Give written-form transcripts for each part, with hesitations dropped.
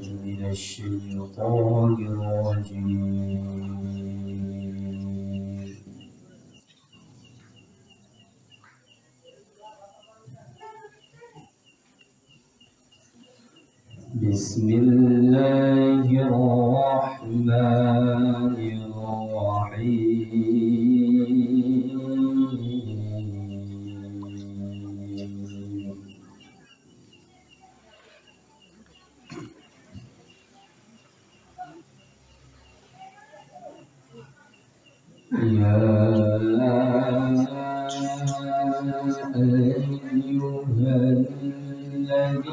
من الشيطان الرجيم. بسم الله الرحمن الرحيم. يا أيها الذين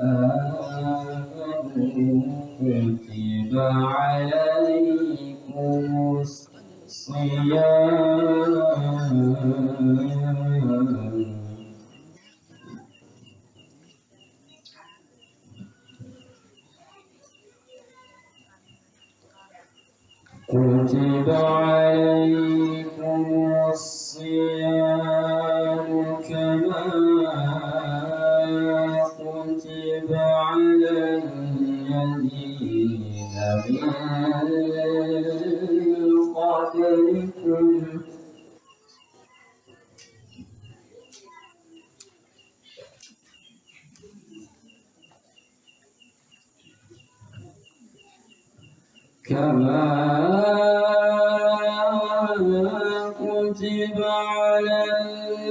آمنوا كتب عليكم الصيام كما كتب على الذين من قبلكم كما كتب على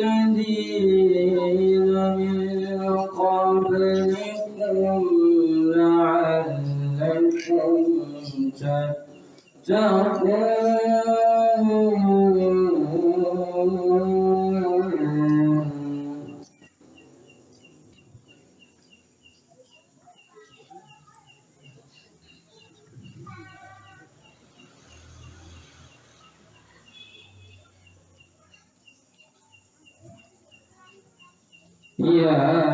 الذين من قبلكم لعلكم تتقون. يا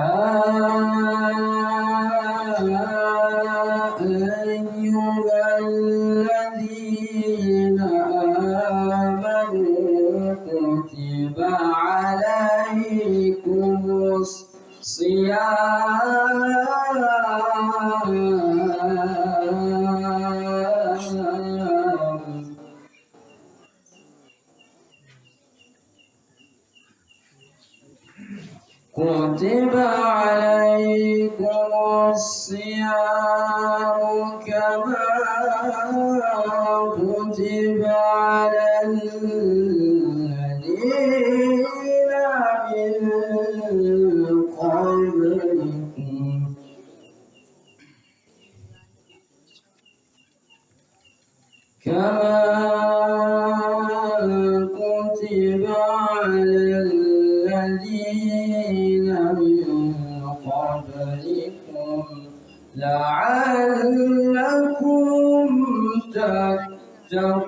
أيها الذين آمنوا كتب عليكم الصيام كما كتب على الذين من قبلكم كما كتب على الذين من قبلكم لعلكم تتقون.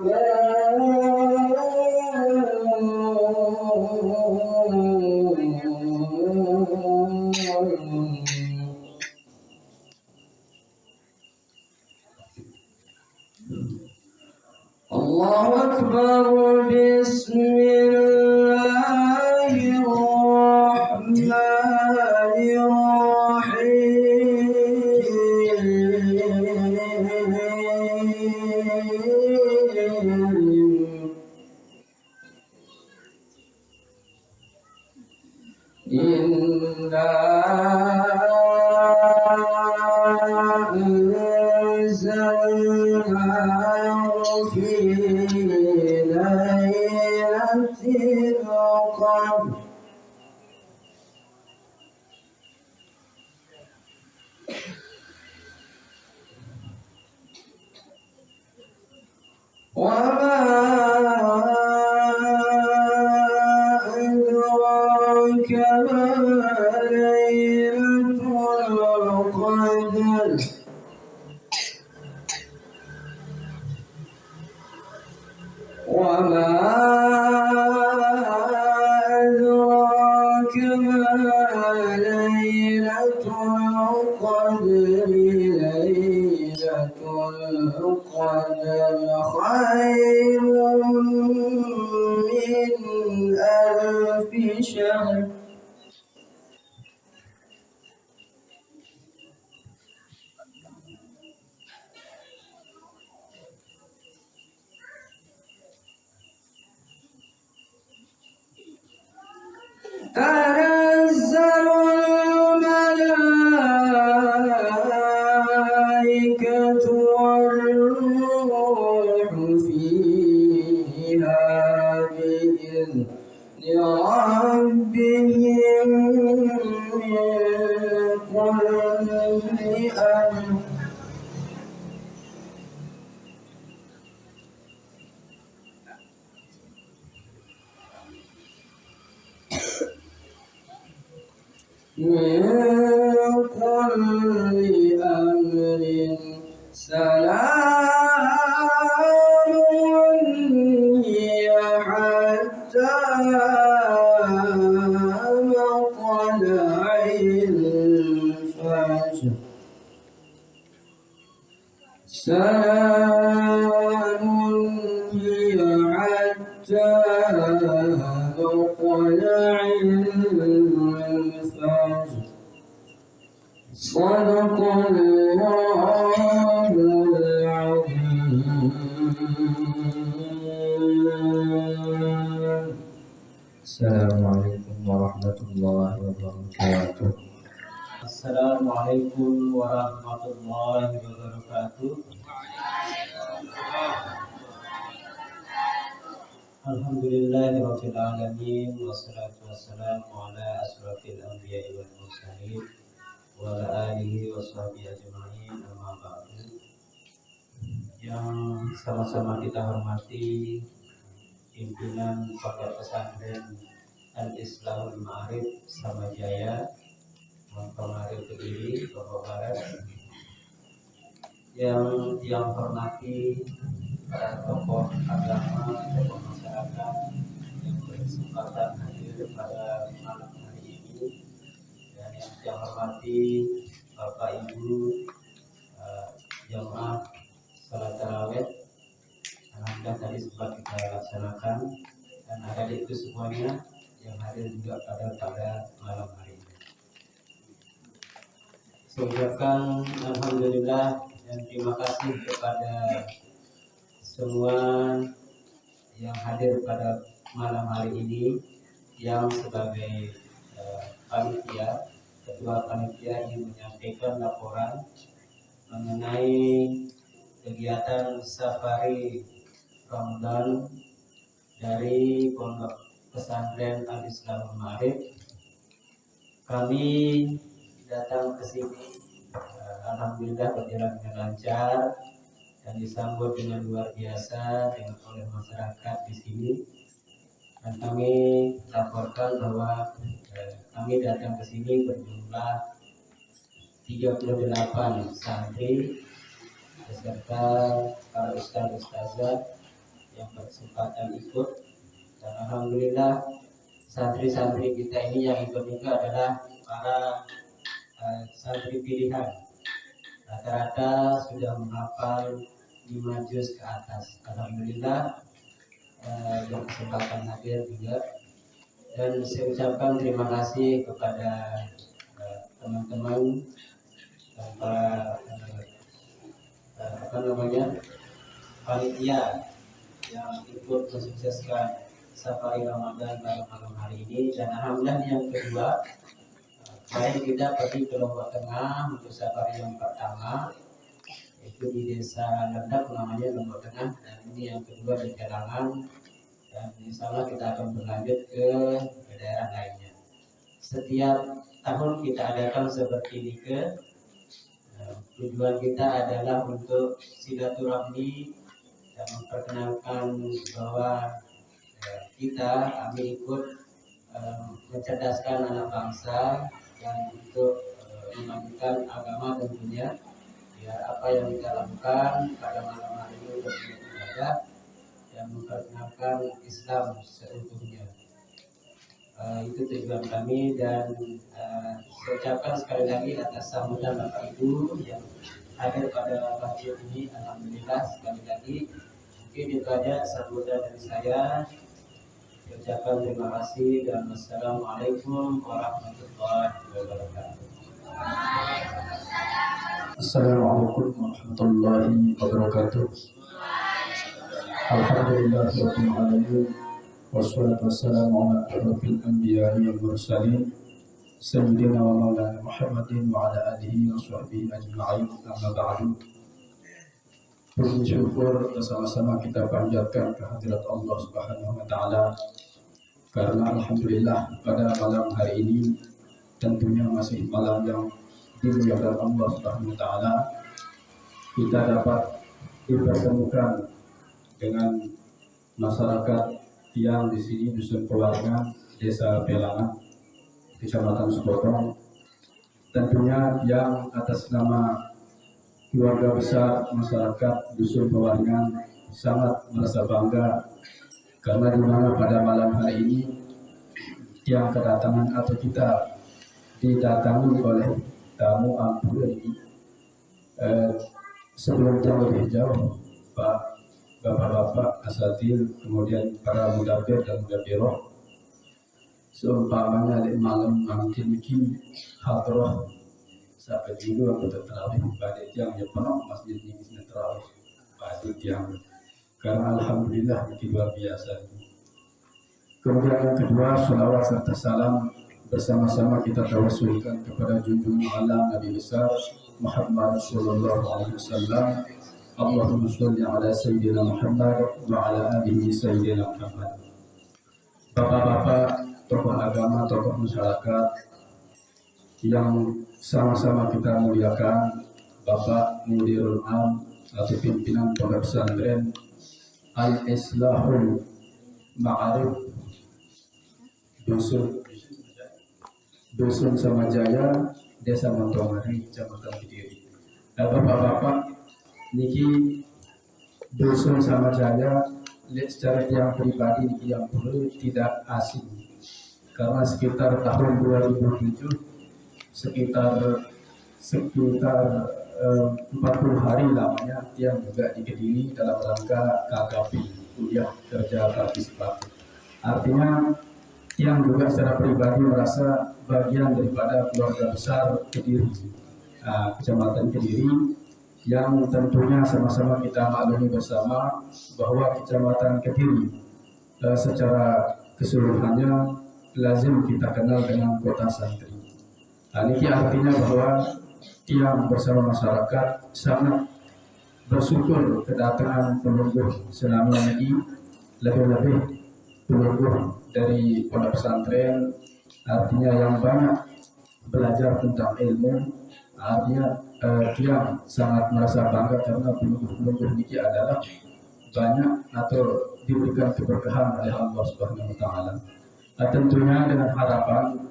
الله أكبر. بسم الله الرحمن الرحيم. إنا أنزلناه في ليلة القدر وما أدراك ما ليلة القدر وما أدراك ما ليلة القدر ليلة القدر خير من ألف شهر من كل أمر سلام هي حتى مطلع الفجر سلام هي حتى مطلع الفجر صدق الله العظيم. السلام عليكم ورحمة الله وبركاته. Assalamualaikum warahmatullahi wabarakatuh. Alhamdulillahirabbil alamin wassalatu wassalamu ala asrofil anbiya'i wal mursalin wa ala alihi washabihi ajma'in, amma ba'du. Yang sama-sama kita hormati pimpinan Pondok Pesantren Al-Islamul Ma'arif Samajaya, Pengaruh Kediri, Bapak Barat, yang hormati para tokoh agama, tokoh masyarakat yang berkesempatan hadir pada malam hari ini, dan yang hormati Bapak Ibu jamaah salat tarawih. Alhamdulillah tadi sempat kita laksanakan, dan adik-adik itu semuanya yang hadir juga pada malam hari ini. Saya ucapkan alhamdulillah dan terima kasih kepada semua yang hadir pada malam hari ini, yang sebagai panitia, ketua panitia ingin menyampaikan laporan mengenai kegiatan safari Ramadan dari Pondok Pesantren Al-Islamul Ma'arif. Kami datang ke sini, alhamdulillah berjalan dengan lancar dan disambut dengan luar biasa oleh masyarakat di sini. Dan kami laporkan bahwa kami datang ke sini berjumlah 38 santri beserta para ustaz-ustazah yang berkesempatan ikut. Dan alhamdulillah santri-santri kita ini yang ikut juga adalah para santri pilihan, rata-rata sudah menghafal 5 juz ke atas. Alhamdulillah berkesempatan hadir juga, dan saya ucapkan terima kasih kepada teman-teman dan para panitia yang ikut mensukseskan safari Ramadan pada malam hari ini. Dan alhamdulillah yang kedua, kemarin kita pergi ke Lombok Tengah untuk safari yang pertama, yaitu di desa Lendak namanya Lombok Tengah, dan ini yang kedua di Kelangan, dan insya Allah kita akan berlanjut ke daerah lainnya. Setiap tahun kita adakan seperti ini tujuan kita adalah untuk silaturahmi dan memperkenalkan bahwa kami ikut mencerdaskan anak bangsa dan untuk memajukan agama tentunya, biar apa yang kita lakukan pada malam hari ini untuk beribadah dan memperkenalkan Islam seutuhnya. Itu tujuan kami, dan saya ucapkan sekali lagi atas sambutan Bapak Ibu yang hadir pada pagi ini. Alhamdulillah sekali lagi. Mungkin itu aja sambutan dari saya. Saya ucapkan terima kasih dan wassalamualaikum warahmatullahi wabarakatuh. Assalamualaikum warahmatullahi wabarakatuh. Alhamdulillahirabbil alamin wassalatu wassalamu ala asyrofil anbiya'i wal mursalin sayyidina wa maulana Muhammadin wa ala alihi wa sahbihi ajma'in, amma ba'du. Puji syukur bersama-sama kita panjatkan kehadirat Allah Subhanahu wa taala, karena alhamdulillah pada malam hari ini tentunya masih malam yang dimuliakan Allah Subhanahu wa taala, kita dapat dipertemukan dengan masyarakat yang di sini Dusun Pewaringan, Desa Pelangan, Kecamatan Sekotong. Tentunya yang atas nama keluarga besar masyarakat Dusun Pewaringan sangat merasa bangga karena di mana pada malam hari ini yang kedatangan atau kita didatangi oleh tamu ampun ini. Sebelum jauh lebih jauh, Pak, Bapak-bapak, asatil, kemudian para mudabir dan mudabiroh, seumpamanya di malam mungkin hadroh sampai tidur atau terawih pada yang penuh masjid ini terawih pada yang karena alhamdulillah itu luar biasa. Kemudian yang kedua, salawat serta salam bersama-sama kita tawassulkan kepada junjungan alam Nabi besar Muhammad sallallahu alaihi wasallam. Allahumma sholli ala sayyidina Muhammad wa ala alihi sayyidina Muhammad. Bapak-bapak, tokoh agama, tokoh masyarakat yang sama-sama kita muliakan, Bapak Mudirul Am atau pimpinan pondok pesantren Al-Islahul Ma'arif Dusun Samajaya, Desa Montongari, Kecamatan Kediri. Bapak-bapak, niki Dusun Samajaya secara yang pribadi niki yang perlu tidak asing karena sekitar tahun 2007 sekitar 40 hari lamanya yang juga di Kediri dalam rangka KKP, kuliah kerja partisipatif. Artinya yang juga secara pribadi merasa bagian daripada keluarga besar Kediri, Kecamatan Kediri, yang tentunya sama-sama kita maklumi bersama bahwa Kecamatan Kediri secara keseluruhannya lazim kita kenal dengan kota santri. Ini artinya bahwa tiang bersama masyarakat sangat bersyukur kedatangan penunggu selama ini, lebih-lebih penunggu dari pondok pesantren, artinya yang banyak belajar tentang ilmu. Artinya tiang sangat merasa bangga karena penunggu ini adalah banyak atau diberikan keberkahan oleh Allah Subhanahu wa taala. Tentunya dengan harapan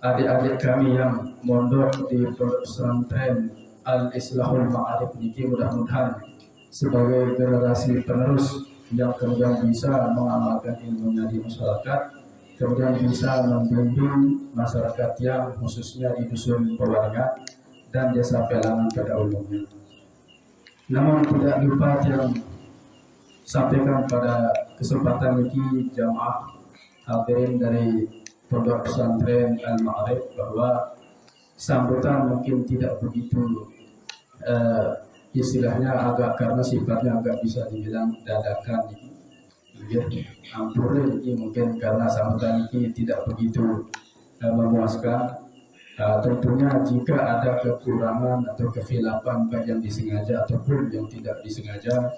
adik-adik kami yang mondok di pesantren Al-Islahul Ma'arif ini mudah-mudahan sebagai generasi penerus yang kemudian bisa mengamalkan ilmunya di masyarakat, kemudian bisa membimbing masyarakat yang khususnya di Dusun Pewaringan dan Desa Pelangan pada umumnya. Namun tidak lupa yang sampaikan pada kesempatan ini jamaah hadirin dari Pondok Pesantren Al-Ma'arif bahwa sambutan mungkin tidak begitu istilahnya agak karena sifatnya agak bisa dibilang dadakan ini. Ampun ini mungkin karena sambutan ini tidak begitu memuaskan. Tentunya jika ada kekurangan atau kekhilafan baik yang disengaja ataupun yang tidak disengaja,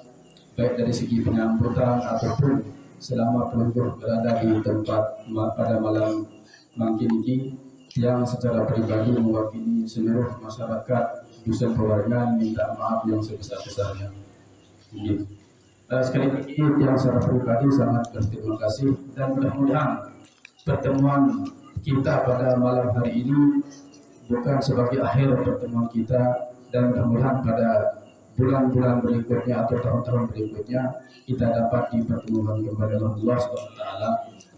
baik dari segi penyambutan ataupun selama pengunjung berada di tempat pada malam mungkin ini, yang secara pribadi mewakili seluruh masyarakat Dusun Pewaringan minta maaf yang sebesar-besarnya. Sekali lagi yang secara pribadi sangat berterima kasih dan mudah-mudahan pertemuan kita pada malam hari ini bukan sebagai akhir pertemuan kita, dan mudah-mudahan pada bulan-bulan berikutnya atau tahun-tahun berikutnya kita dapat dipertemukan kepada Allah SWT,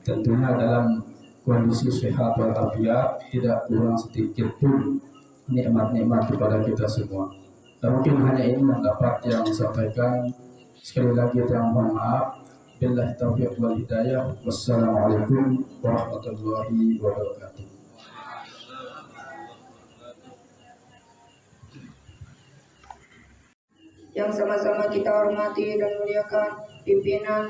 tentunya dalam kondisi sehat walafiat, tidak kurang sedikit pun nikmat-nikmat kepada kita semua. Dan mungkin hanya ini yang dapat yang disampaikan. Sekali lagi yang mohon maaf. Billahi taufiq wal hidayah. Wassalamualaikum warahmatullahi wabarakatuh. Yang sama-sama kita hormati dan muliakan pimpinan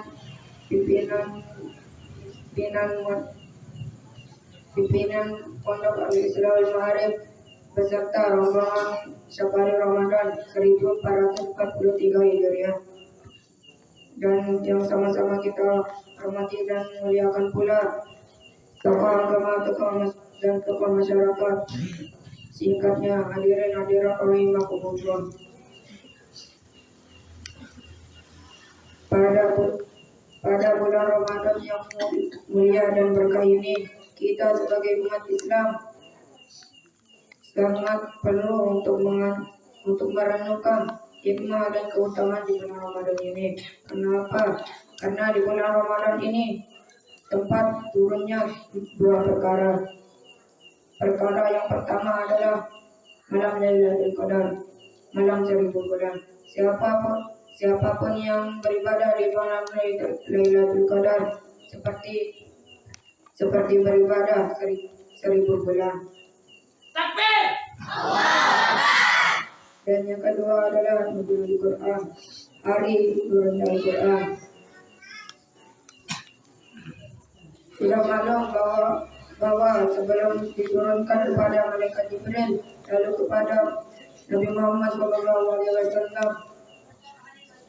Pondok Al-Islahul Ma'arif beserta rombongan Safari Ramadan 1443 Hijriah. Dan yang sama-sama kita hormati dan muliakan pula tokoh agama, tokoh dan tokoh masyarakat Singkatnya, hadirin rahimakumullah. Pada bulan Ramadan yang mulia dan berkah ini, kita sebagai umat Islam sangat perlu untuk merenungkan hikmah dan keutamaan di bulan Ramadan ini. Kenapa? Karena di bulan Ramadan ini tempat turunnya dua perkara. Perkara yang pertama adalah malam Lailatul Qadar, malam 1000 bulan. Siapapun yang beribadah di malam Lailatul Qadar seperti beribadah 1000 bulan. Takbir! Dan yang kedua adalah nuzulul Quran, hari turunnya Al-Quran. Sudah maklum bahwa sebelum diturunkan kepada malaikat Jibril lalu kepada Nabi Muhammad SAW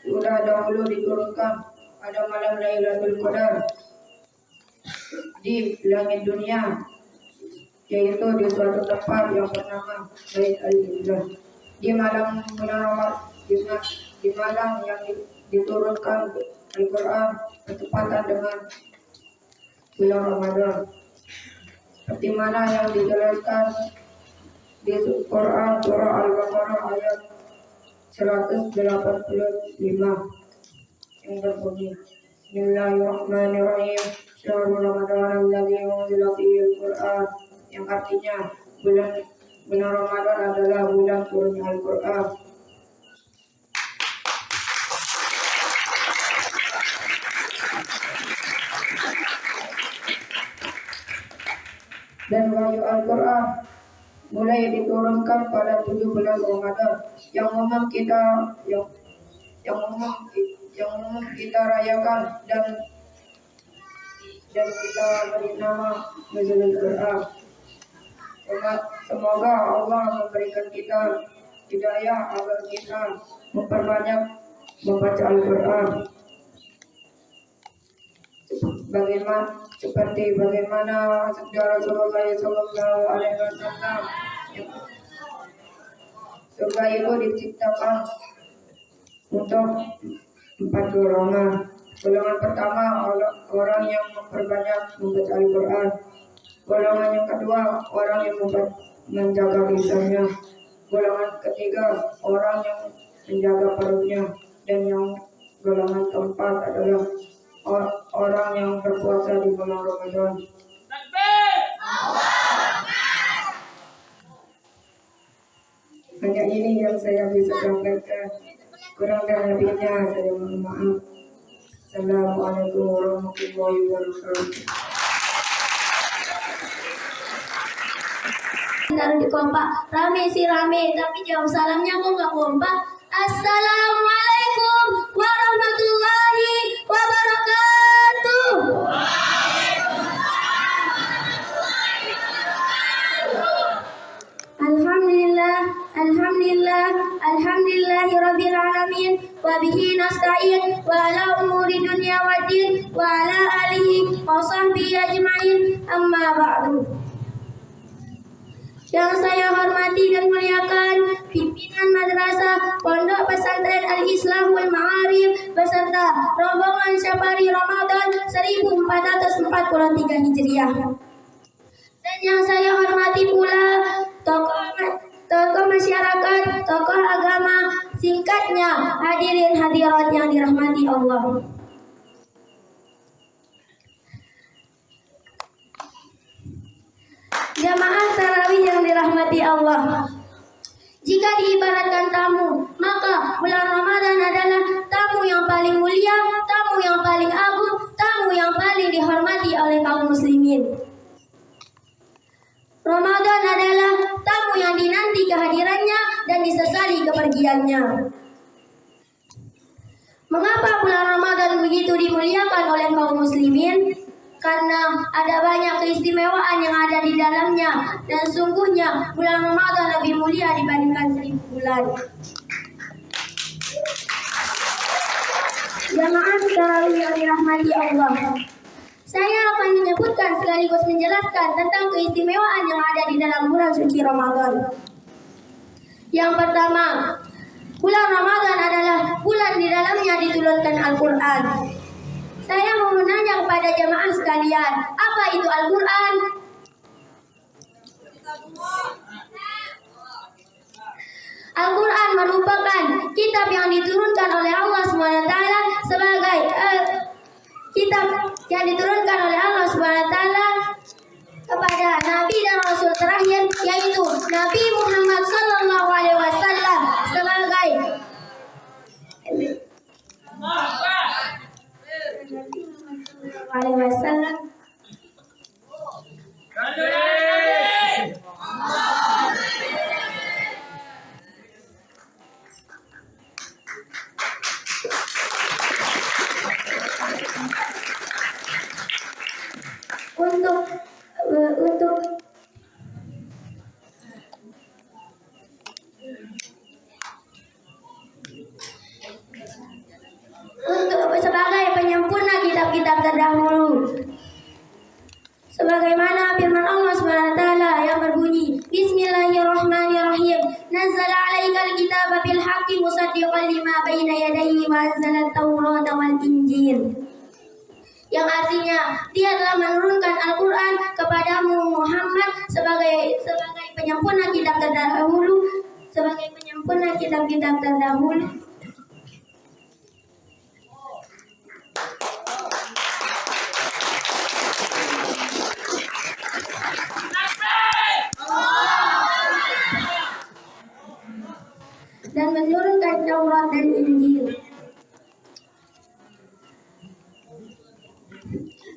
sudah dahulu diturunkan pada malam Lailatul Qadar di langit dunia, yaitu di suatu tempat yang bernama Bait Al-Izlah. Di malam yang diturunkan Al-Quran bertepatan dengan bulan Ramadan, seperti mana yang dijelaskan di Quran surah Al-Baqarah ayat 185 yang berbunyi, Bismillahirrahmanirrahim, Syahrul Ramadan alladzi unzila fihi al-Qur'an, yang artinya bulan Ramadan adalah bulan turunnya Al-Quran. Dan wahyu Al-Quran mulai diturunkan pada 7 bulan Ramadan yang umum kita rayakan dan kita beri nama Nuzulul Quran. Semoga Allah memberikan kita hidayah agar kita memperbanyak membaca Al-Quran. Bagaimana sabda Rasulullah SAW, surga itu diciptakan untuk 4 golongan. Golongan pertama orang yang memperbanyak membaca Al-Quran. Golongan yang kedua orang yang menjaga lisannya. Golongan ketiga orang yang menjaga perutnya. Dan yang golongan keempat adalah orang yang berpuasa di bulan Ramadan. Hanya ini yang saya bisa sampaikan. Kurang dan lebihnya saya mohon maaf. Assalamualaikum warahmatullahi wabarakatuh. Taruh di kompak, rame sih rame, tapi jawab salamnya kok nggak kompak. Assalamualaikum warahmatullahi wabarakatuh. Alhamdulillahirabbil alamin wa bihi nasta'in wa ala umuri dunya waddin wa ala alihi wa sahbihi ajma'in, amma ba'du. Yang saya hormati dan muliakan pimpinan madrasah Pondok Pesantren Al-Islamul Ma'arif beserta rombongan Safari Ramadan 1443 Hijriah. Dan yang saya hormati pula tokoh masyarakat, tokoh agama, singkatnya hadirin hadirat yang dirahmati Allah. Jamaah tarawih yang dirahmati Allah. Jika diibaratkan tamu, maka bulan Ramadan adalah tamu yang paling mulia, tamu yang paling agung, tamu yang paling dihormati oleh kaum muslimin. Ramadan adalah tamu yang dinanti kehadirannya dan disesali kepergiannya. Mengapa bulan Ramadan begitu dimuliakan oleh kaum muslimin? Karena ada banyak keistimewaan yang ada di dalamnya, dan sungguhnya bulan Ramadan lebih mulia dibandingkan 1000 bulan. Jamaah tarawih yang dirahmati Allah, Saya akan menyebutkan sekaligus menjelaskan tentang keistimewaan yang ada di dalam bulan suci Ramadan. Yang pertama, bulan Ramadan adalah bulan di dalamnya diturunkan Al-Quran. Saya mau menanya kepada jamaah sekalian, apa itu Al-Quran? Al-Quran merupakan kitab yang diturunkan oleh Allah SWT sebagai kitab yang diturunkan oleh Allah SWT kepada Nabi dan Rasul terakhir, yaitu Nabi Muhammad SAW sebagai untuk sebagai penyempurna kitab-kitab terdahulu. Sebagaimana firman Allah SWT yang berbunyi, Bismillahirrahmanirrahim. Nazzala 'alaikal kitaba bil haqqi musaddiqan lima baina yadayhi wa anzala at-taurata wal injil. Yang artinya, Dia telah menurunkan Al-Quran kepadamu Muhammad sebagai penyempurna kitab terdahulu, dan menurunkan Taurat dan Injil.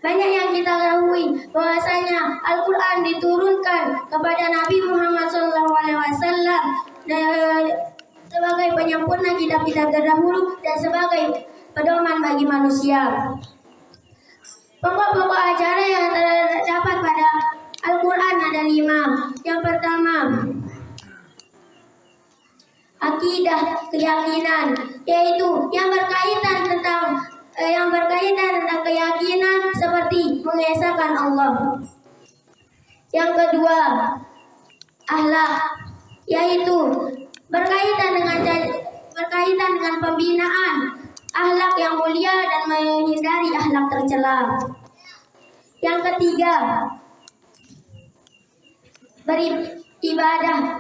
Banyak yang kita ketahui bahwasanya Al-Quran diturunkan kepada Nabi Muhammad SAW sebagai penyempurna kitab-kitab terdahulu dan sebagai pedoman bagi manusia. Pokok-pokok ajaran yang terdapat pada Al-Quran ada 5. Yang pertama, akidah, keyakinan, yaitu yang berkaitan tentang keyakinan seperti mengesahkan Allah. Yang kedua, akhlak, yaitu berkaitan dengan pembinaan akhlak yang mulia dan menghindari akhlak tercela. Yang ketiga, beribadah,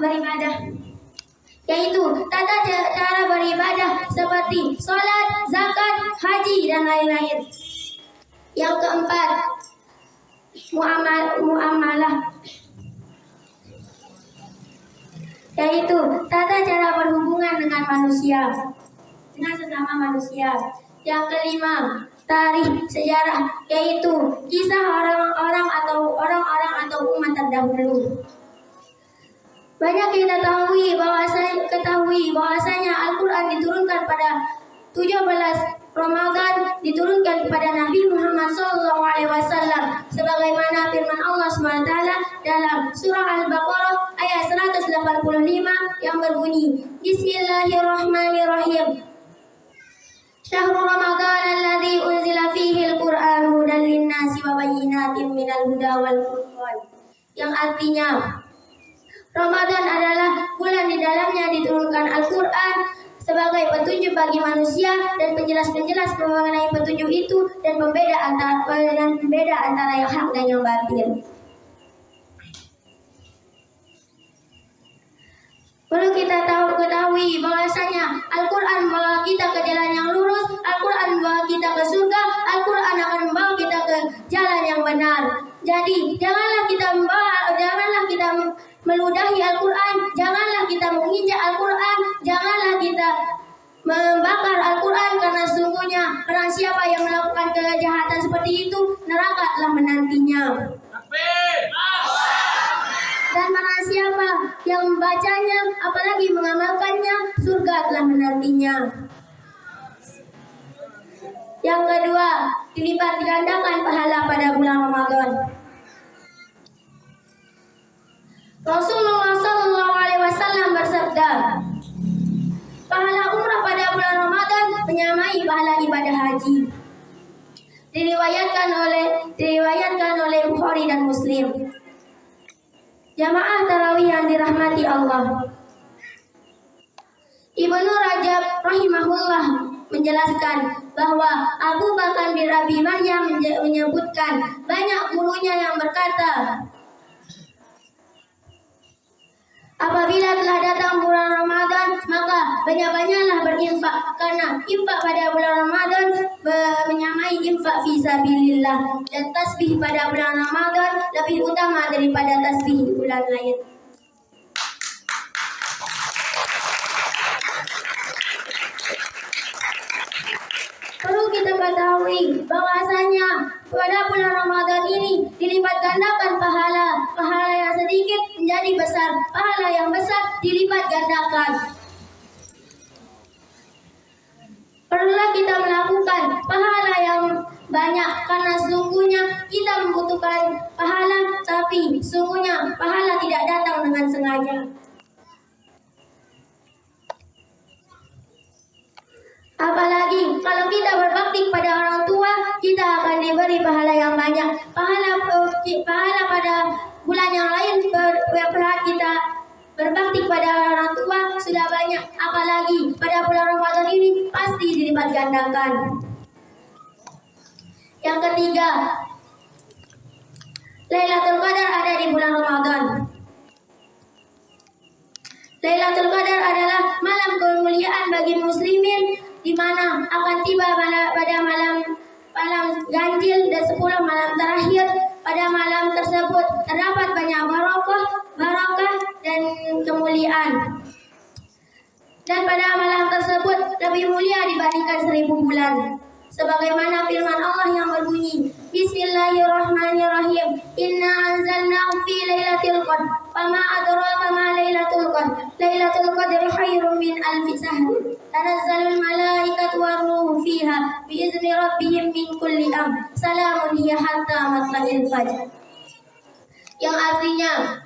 yaitu tata cara beribadah seperti sholat, zakat, haji, dan lain-lain. Yang keempat, muamalah, yaitu tata cara berhubungan dengan sesama manusia. Yang kelima, tarikh, sejarah, yaitu kisah orang-orang atau umat terdahulu. Banyak kita ketahui bahwasanya Al-Quran diturunkan pada 17 Ramadan, diturunkan kepada Nabi Muhammad SAW sebagaimana firman Allah SWT dalam surah Al-Baqarah ayat 185 yang berbunyi, Bismillahirrahmanirrahim. Syahrul Ramadan alladzi unzila fihi al-Qur'an hudan lin-nasi wa bayyinatin minal huda wal furqan. Yang artinya, Ramadan adalah bulan di dalamnya diturunkan Al-Quran sebagai petunjuk bagi manusia dan penjelas-penjelas mengenai petunjuk itu dan pembeda antara yang hak dan yang batil. Perlu kita ketahui bahwasanya Al-Quran membawa kita ke jalan yang lurus, Al-Quran membawa kita ke surga, Al-Quran akan membawa kita ke jalan yang benar. Jadi janganlah kita meludahi Al-Quran, janganlah kita menginjak Al-Quran, janganlah kita membakar Al-Quran, karena sesungguhnya barang siapa yang melakukan kejahatan seperti itu, neraka telah menantinya. Dan barang siapa yang membacanya, apalagi mengamalkannya, surga telah menantinya. Yang kedua, dilipat gandakan pahala pada bulan Ramadan. Rasulullah SAW bersabda, pahala umrah pada bulan Ramadan menyamai pahala ibadah haji. diriwayatkan oleh Bukhari dan Muslim. Jamaah tarawih yang dirahmati Allah. Ibnu Rajab rahimahullah menjelaskan bahwa Abu Bakar bin Abi Maryam menyebutkan banyak gurunya yang berkata, apabila telah datang bulan Ramadan, maka banyak-banyaklah berinfak, karena infak pada bulan Ramadan menyamai infak fi sabilillah, dan tasbih pada bulan Ramadan lebih utama daripada tasbih di bulan lain. Perlu kita ketahui bahwasanya pada bulan Ramadan ini dilipat gandakan pahala yang sedikit menjadi besar, pahala yang besar dilipat gandakan. Perlulah kita melakukan pahala yang banyak, karena sungguhnya kita membutuhkan pahala, tapi sungguhnya pahala tidak datang dengan sengaja. Apalagi kalau kita berbakti pada orang tua, kita akan diberi pahala yang banyak. Pahala pada bulan yang lain kita berbakti pada orang tua sudah banyak, apalagi pada bulan Ramadan ini pasti dilipat gandakan. Yang ketiga, Lailatul Qadar ada di bulan Ramadan. Lailatul Qadar adalah malam kemuliaan bagi muslimin, di mana akan tiba pada malam ganjil dan 10 malam terakhir. Pada malam tersebut terdapat banyak barakah dan kemuliaan. Dan pada malam tersebut lebih mulia dibandingkan 1000 bulan. Sebagaimana firman Allah yang berbunyi, Bismillahirrahmanirrahim. Inna anzalnahu fi lailatul qadr. Fama adraka ma lailatul qadr. Lailatul qadri khairum min alfi shahr. Tanazzalul malaikatu waruhu fiha biizni rabbihim min kulli amr. Salamun hiya hatta matla'il fajr. Yang artinya,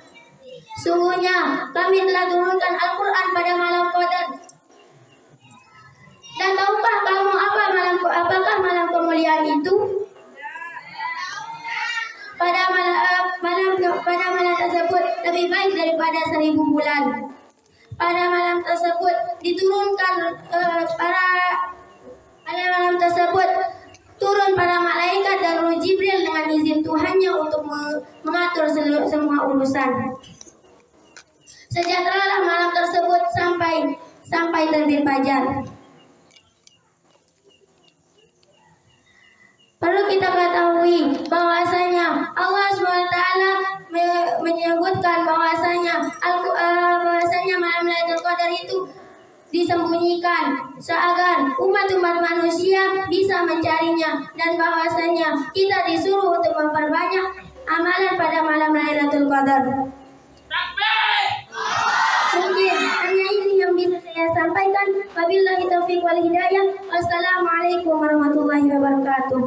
sungguhnya kami telah turunkan Al-Quran pada malam Qadar. Dan tahukah kamu apakah malam kemuliaan itu? Pada malam tersebut lebih baik daripada 1000 bulan. Pada malam tersebut turun para malaikat dan Ruh Jibril dengan izin Tuhannya untuk mengatur semua urusan. Sejahteralah malam tersebut sampai terbit fajar. Perlu kita ketahui bahwasanya Allah SWT menyebutkan bahwasanya malam Lailatul Qadar itu disembunyikan agar umat-umat manusia bisa mencarinya, dan bahwasanya kita disuruh untuk memperbanyak amalan pada malam Lailatul Qadar. Mungkin hanya ini yang bisa saya sampaikan. Wabillahi taufiq wal hidayah. Wassalamualaikum warahmatullahi wabarakatuh.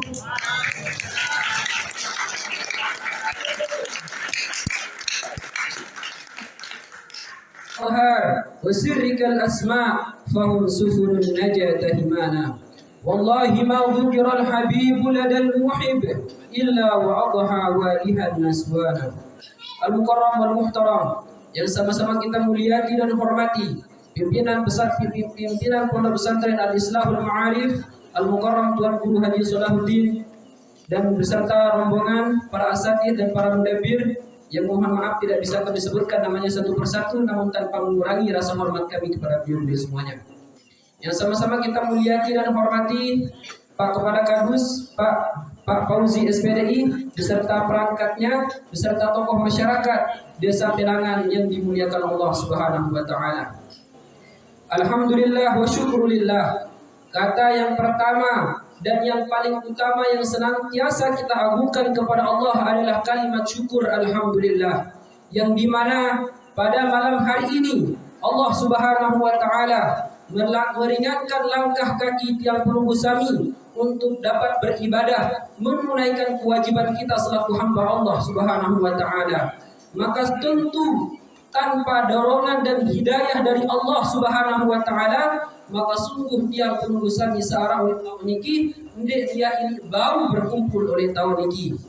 وسرك الأسماء فهم سفن النجاة همانا والله ما ذكر الحبيب لدى المحب إلا وأضحى والها النسوانا. Al-Mukarram wal-Muhtaram, yang sama-sama kita muliati dan hormati pimpinan Pondok Pesantren Al-Islahul Ma'arif Al-Mukarram Tuan Guru Haji Salahuddin dan beserta rombongan para asatidz dan para mudabir yang mohon maaf tidak bisa kami sebutkan namanya satu persatu, namun tanpa mengurangi rasa hormat kami kepada beliau semuanya. Yang sama-sama kita muliati dan hormati Pak Kepala Kadus, Pak Fauzi SPDI beserta perangkatnya, beserta tokoh masyarakat Desa Pelangan yang dimuliakan Allah Subhanahu wa taala. Alhamdulillah wa syukrulillah. Kata yang pertama dan yang paling utama yang senantiasa kita agungkan kepada Allah adalah kalimat syukur alhamdulillah, yang dimana pada malam hari ini Allah Subhanahu wa taala meringankan langkah kaki tiang penunggu sami untuk dapat beribadah, menunaikan kewajiban kita selaku hamba Allah Subhanahu wa taala. Maka tentu tanpa dorongan dan hidayah dari Allah Subhanahu wa taala, maka sungguh tiang penunggu sami searah oleh tahun niki ndek dia ini baru berkumpul oleh tahun niki.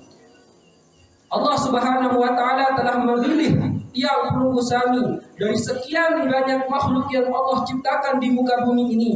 Allah Subhanahu wa taala telah memilih tiang penunggu sami dari sekian banyak makhluk yang Allah ciptakan di muka bumi ini.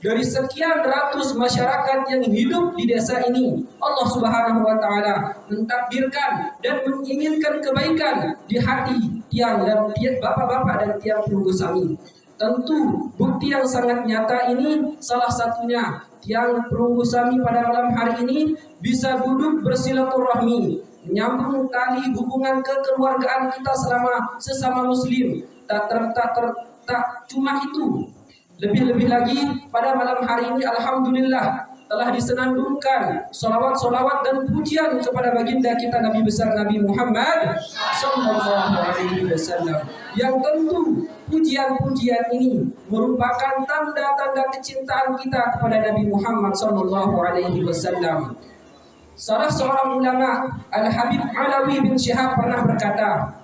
Dari sekian ratus masyarakat yang hidup di desa ini, Allah Subhanahu wa taala mentakdirkan dan menginginkan kebaikan di hati tiang dan bapak-bapak dan tiang penunggu sami. Tentu bukti yang sangat nyata ini salah satunya tiang penunggu sami pada malam hari ini bisa duduk bersilaturahmi, menyambung tali hubungan kekeluargaan kita selama sesama muslim. Tak cuma itu, lebih-lebih lagi pada malam hari ini alhamdulillah telah disenandungkan solawat-solawat dan pujian kepada baginda kita Nabi besar Nabi Muhammad sallallahu alaihi wasallam, yang tentu pujian-pujian ini merupakan tanda-tanda kecintaan kita kepada Nabi Muhammad sallallahu alaihi wasallam. Salah seorang ulama Al-Habib Alawi bin Syihab pernah berkata,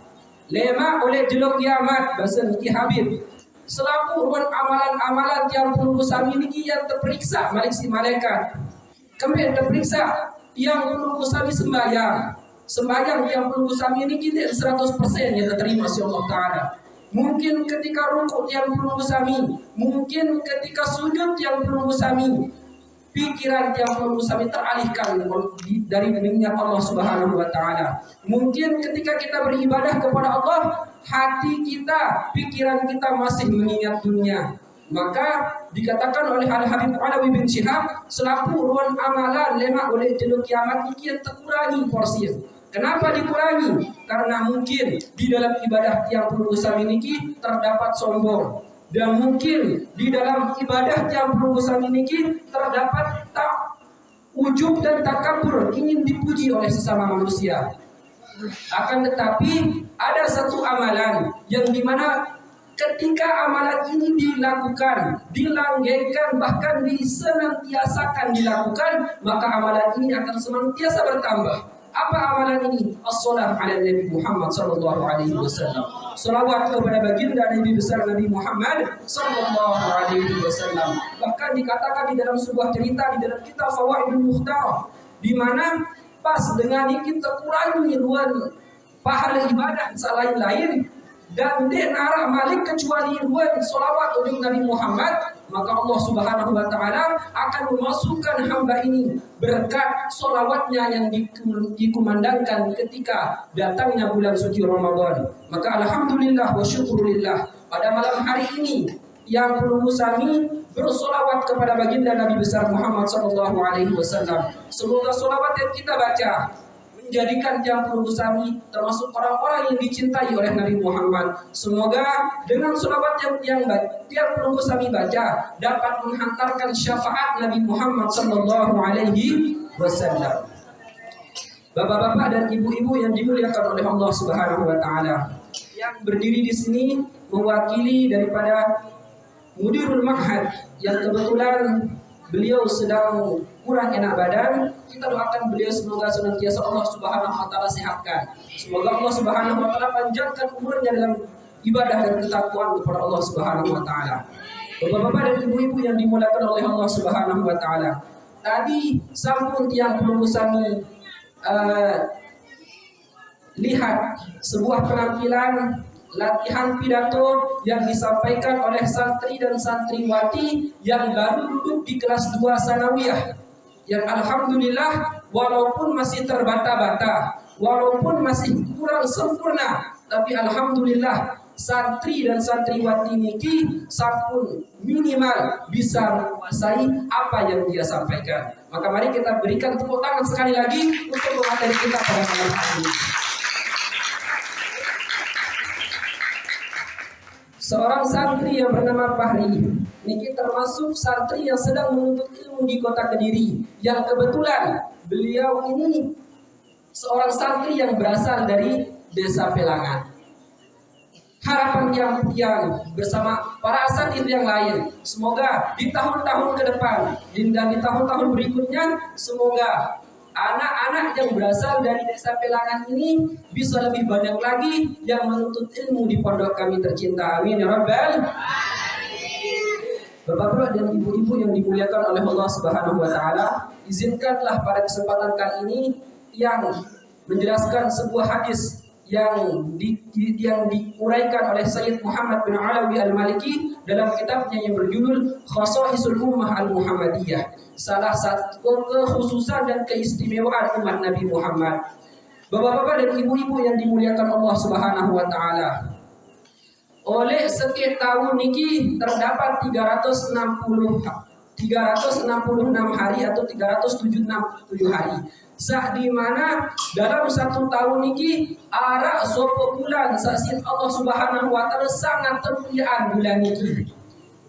lema oleh jelok kiamat bahasa niki Habib selaku ruan amalan-amalan yang penunggu sami niki yang terperiksa maliksi malaikat. Kemudian terperiksa yang penunggu sami sembahyang yang penunggu sami niki 100% yang diterima oleh Allah Taala. Mungkin ketika rukuk yang penunggu sami, mungkin ketika sujud yang penunggu sami, pikiran yang penunggu sami teralihkan dari mengingat Allah Subhanahu wa taala. Mungkin ketika kita beribadah kepada Allah, hati kita, pikiran kita masih mengingat dunia. Maka dikatakan oleh Al-Habib Alawi bin Syihab, selaku ruan amalan lema oleh jeluk kiamat ini yang terkurangi porsi. Kenapa dikurangi? Karena mungkin di dalam ibadah yang penunggu sami ini terdapat sombong, dan mungkin di dalam ibadah yang penunggu sami niki terdapat ujub dan takabur, ingin dipuji oleh sesama manusia. Akan tetapi ada satu amalan yang dimana ketika amalan ini dilakukan, dilanggengkan, bahkan disenantiasakan dilakukan, maka amalan ini akan senantiasa bertambah. Apa amalan ini? As-salat ala Nabi Muhammad sallallahu alaihi wasallam. Salawat kepada baginda Nabi besar Nabi Muhammad sallallahu alaihi wasallam. Bahkan dikatakan di dalam sebuah cerita di dalam kitab Fawaidul Mukhtar, di mana pas dengan ini terkurangi ruan pahala ibadah selain lain dan dia narah malik kecuali ruan salawat untuk Nabi Muhammad, maka Allah Subhanahu wa taala akan memasukkan hamba ini berkat solawatnya yang dikumandangkan ketika datangnya bulan suci Ramadan. Maka alhamdulillah wa syukurillah, pada malam hari ini yang penunggu sami bersolawat kepada baginda Nabi besar Muhammad sallallahu alaihi wasallam. Semoga solawat yang kita baca menjadikan yang penunggu sami termasuk orang-orang yang dicintai oleh Nabi Muhammad. Semoga dengan selawat yang penunggu sami baca dapat menghantarkan syafaat Nabi Muhammad sallallahu alaihi wasallam. Bapak-bapak dan ibu-ibu yang dimuliakan oleh Allah Subhanahu wa taala, yang berdiri di sini mewakili daripada Mudirul Ma'had yang kebetulan beliau sedang kurang enak badan, kita doakan beliau semoga senantiasa Allah Subhanahu wa taala sehatkan. Semoga Allah Subhanahu wa taala panjangkan umurnya dalam ibadah dan ketakwaan kepada Allah Subhanahu wa taala. Bapak-bapak dan ibu-ibu yang dimuliakan oleh Allah Subhanahu wa taala, tadi sampun tiang penunggu sami lihat sebuah penampilan latihan pidato yang disampaikan oleh santri dan santriwati yang baru duduk di kelas 2 sanawiyah, yang alhamdulillah walaupun masih terbata-bata, walaupun masih kurang sempurna, tapi alhamdulillah santri dan santriwati niki sampun minimal bisa menguasai apa yang dia sampaikan. Maka mari kita berikan tepuk tangan sekali lagi untuk pemateri kita pada malam hari ini. Seorang santri yang bernama Fahri, niki termasuk santri yang sedang menuntut ilmu di kota Kediri, yang kebetulan beliau ini seorang santri yang berasal dari desa Pelangan. Harapan yang bersama para asatidz yang lain, semoga di tahun-tahun ke depan dan di tahun-tahun berikutnya, semoga anak-anak yang berasal dari desa Pelangan ini bisa lebih banyak lagi yang menuntut ilmu di pondok kami tercinta. Amin ya rabbal. Bapak-bapak dan ibu-ibu yang dimuliakan oleh Allah Subhanahu wa taala, izinkanlah pada kesempatan kali ini yang menjelaskan sebuah hadis yang diuraikan oleh Sayyid Muhammad bin Alawi Al-Maliki dalam kitabnya yang berjudul Khasa'isul Ummah Al-Muhammadiyah, salah satu kekhususan dan keistimewaan umat Nabi Muhammad. Bapak-bapak dan ibu-ibu yang dimuliakan Allah Subhanahu wa taala, oleh setiap tahun niki terdapat 366 hari atau 377 hari. Saat di mana dalam satu tahun niki arah sopo bulan sasin Allah Subhanahu wa taala sangat termuliaan bulan niki.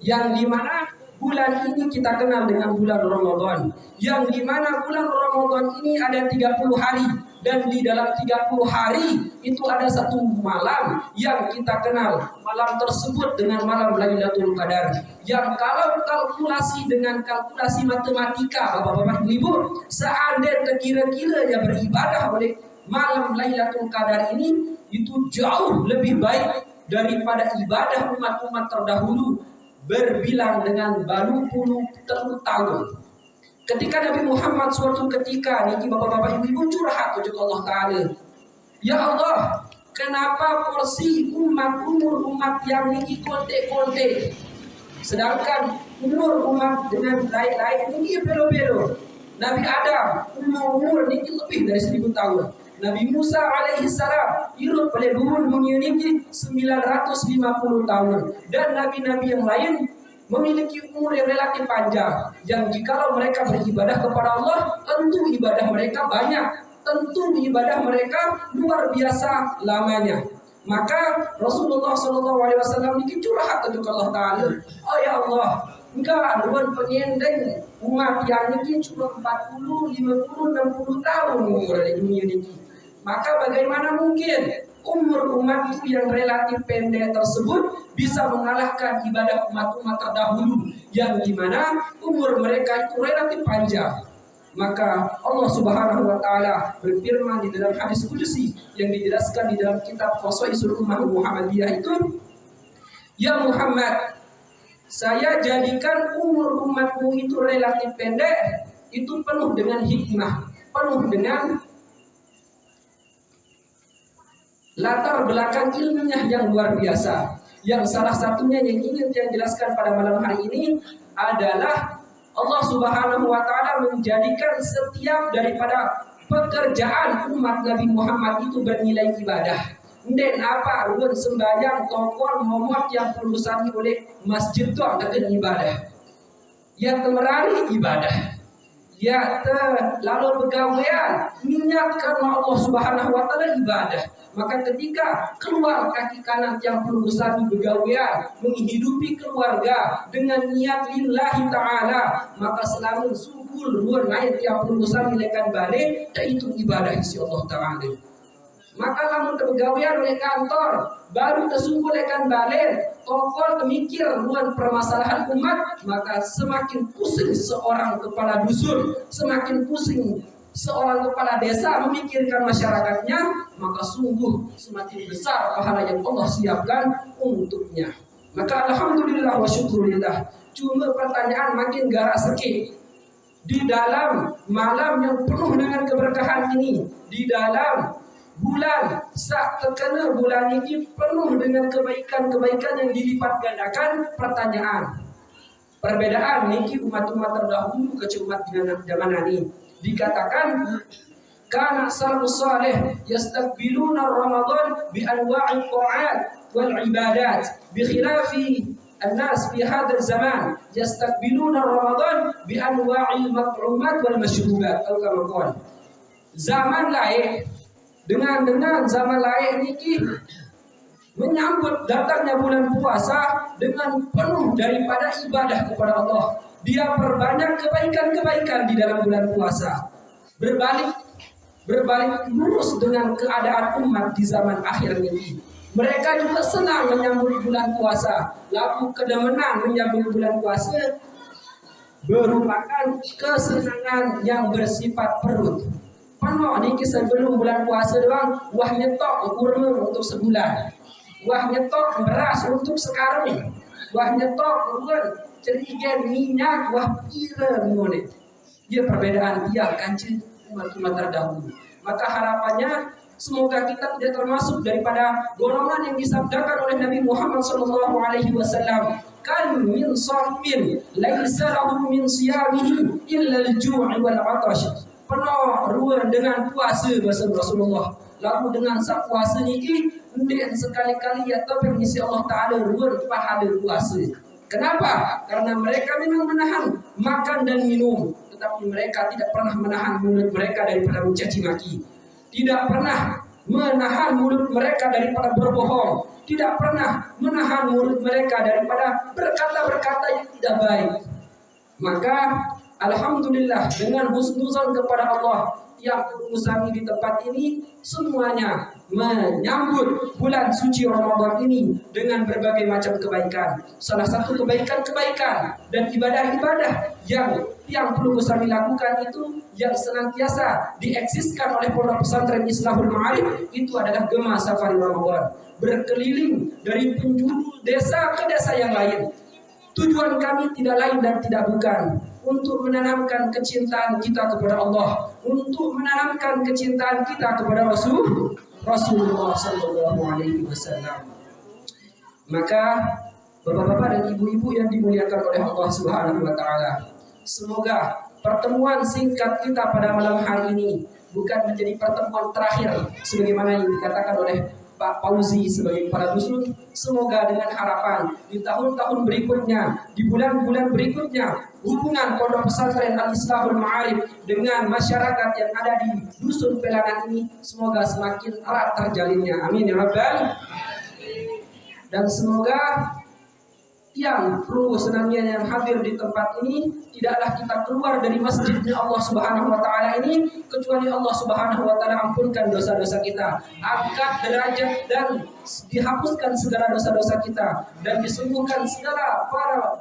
Yang di mana bulan ini kita kenal dengan bulan Ramadan. Yang di mana bulan Ramadan ini ada 30 hari. Dan di dalam 30 hari itu ada satu malam yang kita kenal. Malam tersebut dengan malam Lailatul Qadar. Yang kalau kalkulasi dengan kalkulasi matematika, bapak-bapak ibu-ibu, seandainya kira-kira yang beribadah oleh malam Lailatul Qadar ini itu jauh lebih baik daripada ibadah umat-umat terdahulu berbilang dengan balu puluh tahun. Ketika Nabi Muhammad suatu ketika niki bapak-bapak ibu-ibu curhat kepada Allah Ta'ala, ya Allah, kenapa porsi umur umat yang niki konte-konte, sedangkan umur umat dengan lain-lain niki belo-belo. Nabi Adam umur niki lebih dari 1000 tahun. Nabi Musa alaihi salam hidup pada dunia niki 950 tahun, dan nabi-nabi yang lain memiliki umur yang relatif panjang, yang jikalau mereka beribadah kepada Allah, tentu ibadah mereka banyak, tentu ibadah mereka luar biasa lamanya. Maka Rasulullah SAW ini curhat kepada Allah Ta'ala, oh ya Allah, enggak, luar penyendeng umat yang ini cuma 40, 50, 60 tahun umur di dunia ini. Maka bagaimana mungkin umur umat itu yang relatif pendek tersebut bisa mengalahkan ibadah umat-umat terdahulu yang dimana umur mereka itu relatif panjang. Maka Allah Subhanahu wa taala berfirman di dalam hadis qudsi yang dijelaskan di dalam kitab Khasa'isul Ummah Muhammadiyah itu, ya Muhammad, saya jadikan umur umatmu itu relatif pendek, itu penuh dengan hikmah, penuh dengan latar belakang ilmiah yang luar biasa. Yang salah satunya yang ingin saya jelaskan pada malam hari ini adalah Allah Subhanahu wa taala menjadikan setiap daripada pekerjaan umat Nabi Muhammad itu bernilai ibadah. Dan apa ruang sembahyang tokon momot yang perlusani oleh masjid itu adalah ibadah. Yang temerari ibadah. Ya lalu pegawaian niat karena Allah Subhanahu wa taala ibadah. Maka ketika keluar kaki kanan yang berusaha bergawean menghidupi keluarga dengan niat lillahi ta'ala, maka selalu subul luar naik yang berusaha dilekan balik, itu ibadah isi Allah Ta'ala. Maka lamun bergawean oleh kantor baru tersungguh lekan balik tokol mikir luar permasalahan umat, maka semakin pusing seorang kepala dusun, semakin pusing seorang kepala desa memikirkan masyarakatnya, maka sungguh semakin besar pahala yang Allah siapkan untuknya. Maka alhamdulillah wa syukurillah. Cuma pertanyaan makin gara seki di dalam malam yang penuh dengan keberkahan ini, di dalam bulan saat terkena bulan ini penuh dengan kebaikan-kebaikan yang dilipat gandakan. Pertanyaan, perbedaan niki umat-umat terdahulu ke umat zaman ini. Dikatakan kana salafus salih yastaqbiluna Ramadan bi anwa'il ta'at wal ibadat bi khilafi الناس في هذا الزمان يستقبلون رمضان بأنواع المطعومات والمشروبات atau kama qala. Zaman lain dengan zaman lain niki menyambut datangnya bulan puasa dengan penuh daripada ibadah kepada Allah. Dia perbanyak kebaikan-kebaikan di dalam bulan puasa. Berbalik lurus dengan keadaan umat di zaman akhir ini. Mereka juga senang menyambut bulan puasa. Lalu kedemenan menyambut bulan puasa merupakan kesenangan yang bersifat perut. Penuh niki sebelum bulan puasa doang, wah nyetok kurma untuk sebulan. Wah nyetok beras untuk sekarang. wah nyetok ruan cerigen minyak wah pira ngone. Dia perbedaan dia kancing umat-umat terdahulu. Maka harapannya semoga kita tidak termasuk daripada golongan yang disabdakan oleh Nabi Muhammad SAW. Kan min sahmin laisa lahu min siyamihi illa al-ju' wal 'atash. Penuh ruan dengan puasa bahasa Rasulullah. Lalu dengan sak puasa niki ndek sekali-kali ya permisi Allah Taala ruan pahala puasa. Kenapa? Karena mereka memang menahan makan dan minum, tetapi mereka tidak pernah menahan mulut mereka daripada mencaci maki. Tidak pernah menahan mulut mereka daripada berbohong. Tidak pernah menahan mulut mereka daripada berkata-berkata yang tidak baik. Maka alhamdulillah dengan husnuzan kepada Allah yang kami di tempat ini semuanya menyambut bulan suci Ramadan ini dengan berbagai macam kebaikan. Salah satu kebaikan-kebaikan dan ibadah-ibadah yang perlu kami lakukan itu yang senantiasa dieksiskan oleh Pondok Pesantren Islahul Ma'arif itu adalah Gema Safari Ramadan, berkeliling dari penjuru desa ke desa yang lain. Tujuan kami tidak lain dan tidak bukan untuk menanamkan kecintaan kita kepada Allah, untuk menanamkan kecintaan kita kepada Rasulullah Sallallahu Alaihi Wasallam. Maka bapak-bapak dan ibu-ibu yang dimuliakan oleh Allah Subhanahu Wa Taala, semoga pertemuan singkat kita pada malam hari ini bukan menjadi pertemuan terakhir sebagaimana yang dikatakan oleh Pak Fauzi sebagai kepala dusun. Semoga dengan harapan di tahun-tahun berikutnya, di bulan-bulan berikutnya, hubungan Pondok Pesantren Al-Islahul Ma'arif dengan masyarakat yang ada di dusun Pelangan ini semoga semakin erat terjalinnya. Amin ya Rabbal. Dan semoga yang perlu senangnya yang hadir di tempat ini tidaklah kita keluar dari masjidnya Allah Subhanahu Wa Taala ini kecuali Allah Subhanahu Wa Taala ampunkan dosa-dosa kita, angkat derajat dan dihapuskan segala dosa-dosa kita dan disembuhkan segala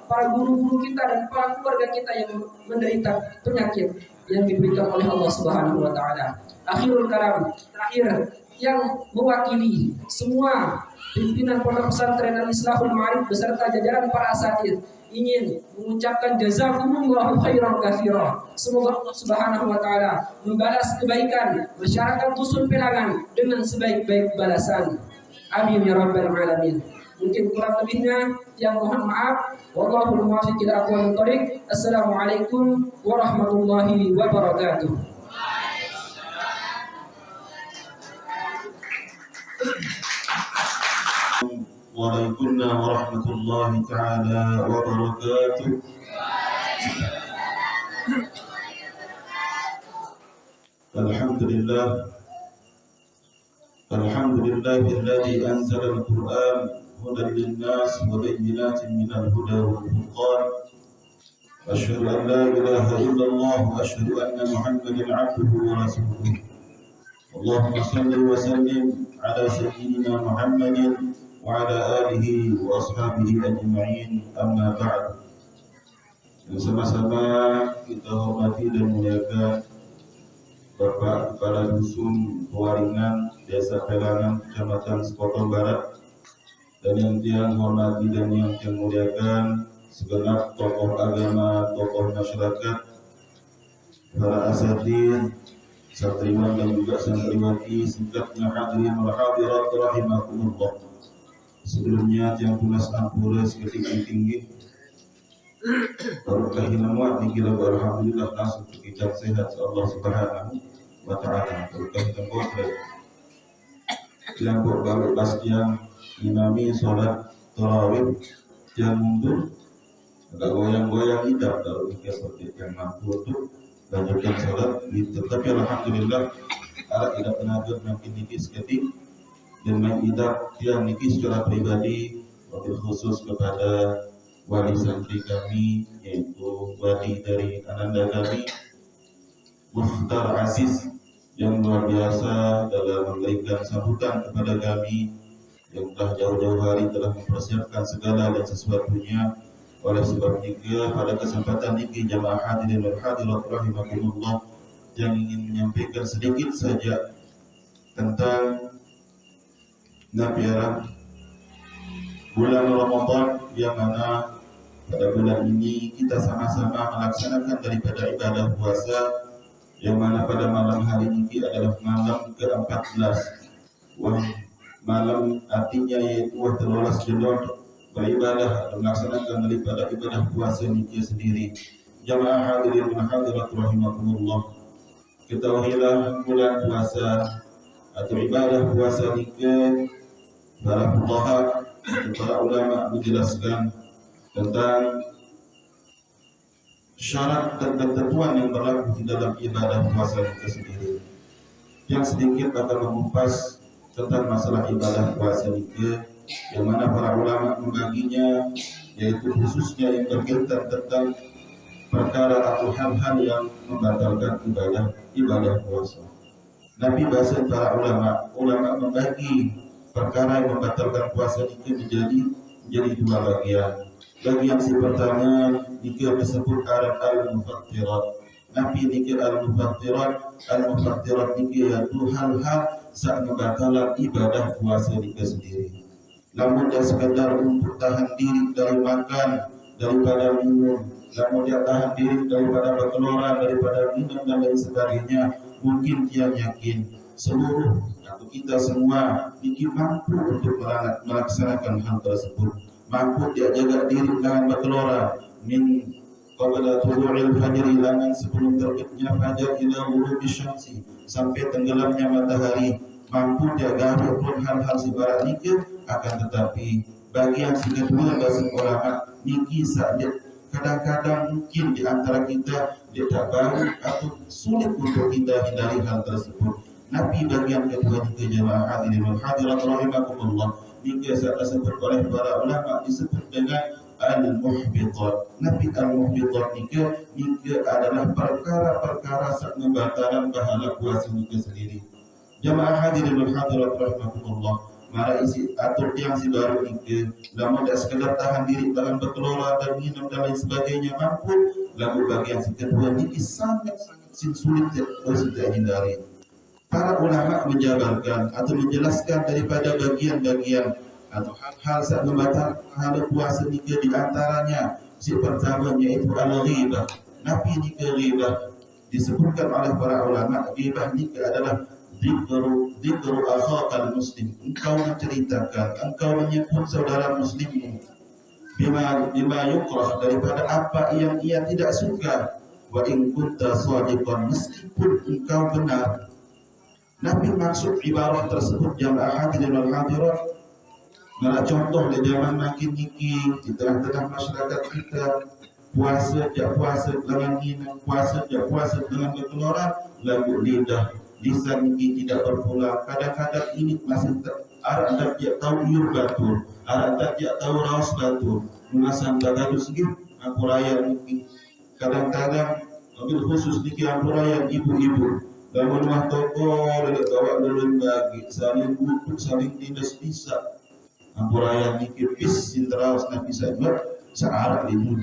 para guru-guru kita dan para keluarga kita yang menderita penyakit yang diberikan oleh Allah Subhanahu Wa Taala. Akhirul kalam, terakhir yang mewakili semua pimpinan Pondok Pesantren Al-Islahul Ma'arif beserta jajaran para asatidz ingin mengucapkan jazakumullahu khairan katsira. Semoga Allah Subhanahu Wa Taala membalas kebaikan masyarakat dusun Pelangan dengan sebaik-baik balasan. Amin ya rabbal alamin. Mungkin kurang lebihnya yang mohon maaf. Wallahul muwaffiq ila aqwamit thoriq. Assalamualaikum warahmatullahi wabarakatuh. وعليكم ورحمة الله تعالى وبركاته. الحمد لله الذي أنزل القرآن هدى للناس وبينات من الهدى والفرقان. أشهد أن لا إله إلا الله وأشهد أن محمدا عبده ورسوله. اللهم صل وسلم على سيدنا محمد وعلى آله وأصحابه أجمعين. أما بعد. Sama-sama kita hormati dan muliakan Bapak Kepala Dusun Pewaringan, Desa Pelangan, Kecamatan Sepotong Barat, dan yang tiang hormati dan yang tiang muliakan segenap tokoh agama, tokoh masyarakat, para asatidz, santriwan dan juga santriwati, singkatnya hadirin wal hadirat rahimakumullah. Sebelumnya tiang tunas ampura seketika tinggi barokah hinamuat niki lagu alhamdulillah langsung kita sehat Allah Subhanahu Wa Taala. Barokah hinamuat yang baru pas yang imami salat tarawih yang mundur agak goyang-goyang tidak kalau kita seperti yang mampu untuk lanjutkan salat. Tetapi alhamdulillah ada tidak tenaga makin niki seketik dan mengidak yang niki secara pribadi wabil khusus kepada wali santri kami yaitu wali dari ananda kami Mukhtar Aziz yang luar biasa dalam memberikan sambutan kepada kami yang telah jauh-jauh hari telah mempersiapkan segala dan sesuatunya. Oleh sebab itu pada kesempatan ini jamaah hadirin dan hadirat rahimakumullah yang ingin menyampaikan sedikit saja tentang nabiara bulan Ramadan yang mana pada bulan ini kita sama-sama melaksanakan daripada ibadah puasa yang mana pada malam hari ini adalah malam ke-14. Malam artinya yaitu waktu lolas jenuh beribadah dan melaksanakan daripada ibadah puasa ini sendiri. Jamaah hadirin dan hadirat rahimakumullah, ketahuilah bulan puasa atau ibadah puasa ini para fuqaha atau para ulama menjelaskan tentang syarat dan ketentuan yang berlaku di dalam ibadah puasa itu sendiri. Yang sedikit akan mengupas tentang masalah ibadah puasa itu, yang mana para ulama membaginya, yaitu khususnya yang berkaitan tentang perkara atau hal-hal yang membatalkan ibadah puasa. Nabi bahasa para ulama membagi perkara yang membatalkan puasa itu menjadi dua bagian. Bagian si pertama dikir disebut al-mufattirat. Nabi dikir al-mufattirat dikir yaitu hal-hal saat membatalkan ibadah puasa itu sendiri. Namun dia sekadar untuk tahan diri dari makan, daripada minum, namun dia tahan diri daripada berkeluaran, daripada minum dan lain sebagainya, mungkin dia yakin seluruh atau kita semua ini mampu untuk melaksanakan hal tersebut. Mampu dia jaga diri jangan berkeluaran min qabla tulu'il fajr, langan sebelum terbitnya fajar ila ghurubi syamsi, sampai tenggelamnya matahari. Mampu dia gabung pun hal-hal sebarat nikah, akan tetapi bagian si kedua bahasa ulama niki saja kadang-kadang mungkin di antara kita dia tak baru atau sulit untuk kita hindari hal tersebut. Nabi bagian kedua nikah jamaah hadirin wal hadirat rahimakumullah, nikah saat disebut oleh para ulama disebut dengan al-muhbitat. Nabi al-muhbitat nikah adalah perkara-perkara saat membatalkan pahala puasa nikah sendiri. Jamaah hadirin wal hadirat rahimakumullah, mara isi atur yang si baru nikah, namun tidak sekedar tahan diri dalam berkeluar dan minum dan lain sebagainya mampu, lalu bagian si kedua nikah sangat sulit untuk dihindari. Para ulama menjabarkan atau menjelaskan daripada bagian-bagian atau hal-hal saat membatalkan pahala puasa nikah, di antaranya si pertama yaitu al-ghibah. Nabi nikah ghibah disebutkan oleh para ulama, ghibah nikah adalah Dzikru akhakal muslim, engkau menceritakan, engkau menyebut saudara muslimmu bima yukrah, daripada apa yang ia tidak suka, wa in kunta shadiqan, meskipun engkau benar. Nabi maksud ibarat tersebut jamaah hadirin wal hadirat, malah contoh di zaman makin niki di tengah-tengah masyarakat kita, puasa dengan minum, puasa dengan berkeluaran, lagu lidah lisan ini tidak berpulang. Kadang-kadang ini masih ada dia tahu iur batur, ada dia tahu raus batur, mengasan bagadu sedikit aku raya niki. Kadang-kadang mobil khusus niki aku raya ibu-ibu dalam rumah toko tidak bawa belum bagi saling butuh saling tidak bisa. Aku raya niki pis sintraus nabi saja searah ibu.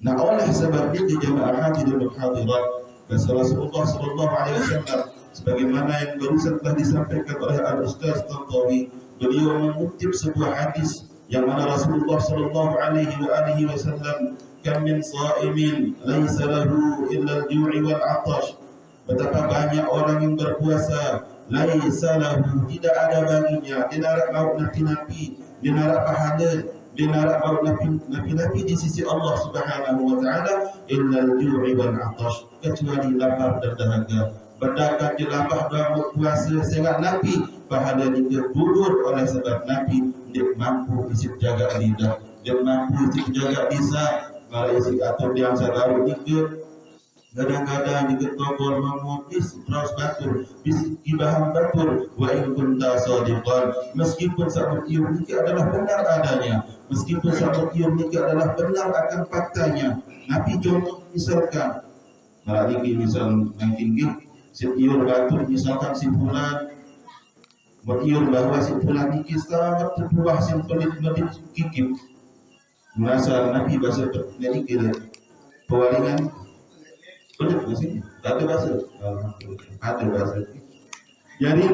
Nah oleh sebab itu jamaah hadirin hadirat, Rasulullah sallallahu alaihi wasallam sebagaimana yang barusan telah disampaikan oleh Al-Ustaz Tantawi, beliau mengutip sebuah hadis yang mana Rasulullah sallallahu alaihi wasallam, kam min sha'imin laisa lahu illa al-ju'i wal 'atash, betapa banyak orang yang berpuasa laisa lahu, tidak ada baginya, dia narak lauk nabi-nabi, dia narak pahala, dia narak lauk nabi-nabi di sisi Allah Subhanahu wa taala, illa al-ju'i wal 'atash, kecuali lapar dan dahaga. Berdakat di lapar dalam puasa sehingga Nabi pahala dikubur oleh sebab Nabi dia mampu isi jaga lidah, dia mampu isi jaga lisan. Mara isi atur yang baru dikir kadang-kadang dikir tokol memupis terus batur bisik kibahan batur, wa in kunta shadiqan, meskipun sabut ium nikah adalah benar adanya, meskipun sabut ium nikah adalah benar akan faktanya. Nabi contoh misalkan mara dikir misal yang tinggi si iur batur, misalkan si fulan beriur bahwa si fulan ini sangat terbuah si pelit kikip, merasa Nabi bahasa jadi kira pewalingan pelit nggak sih? Ada bahasa, ada bahasa. Jadi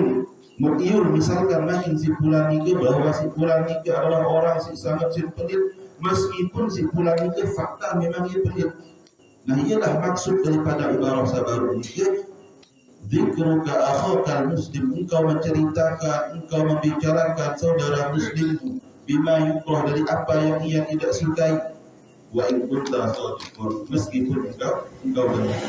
Mutiur misalkan makin si pulang ni bahwa si pulang ni adalah orang si sangat si pelit, meskipun si pulang ni fakta memang ia pelit. Nah, ialah maksud daripada ibarat sabar ni zikruka akhaka muslim, engkau menceritakan, engkau membicarakan saudara muslimmu bima yukrah, dari apa yang ia tidak sukai. Wa in kunta sadiqan, meskipun engkau benar.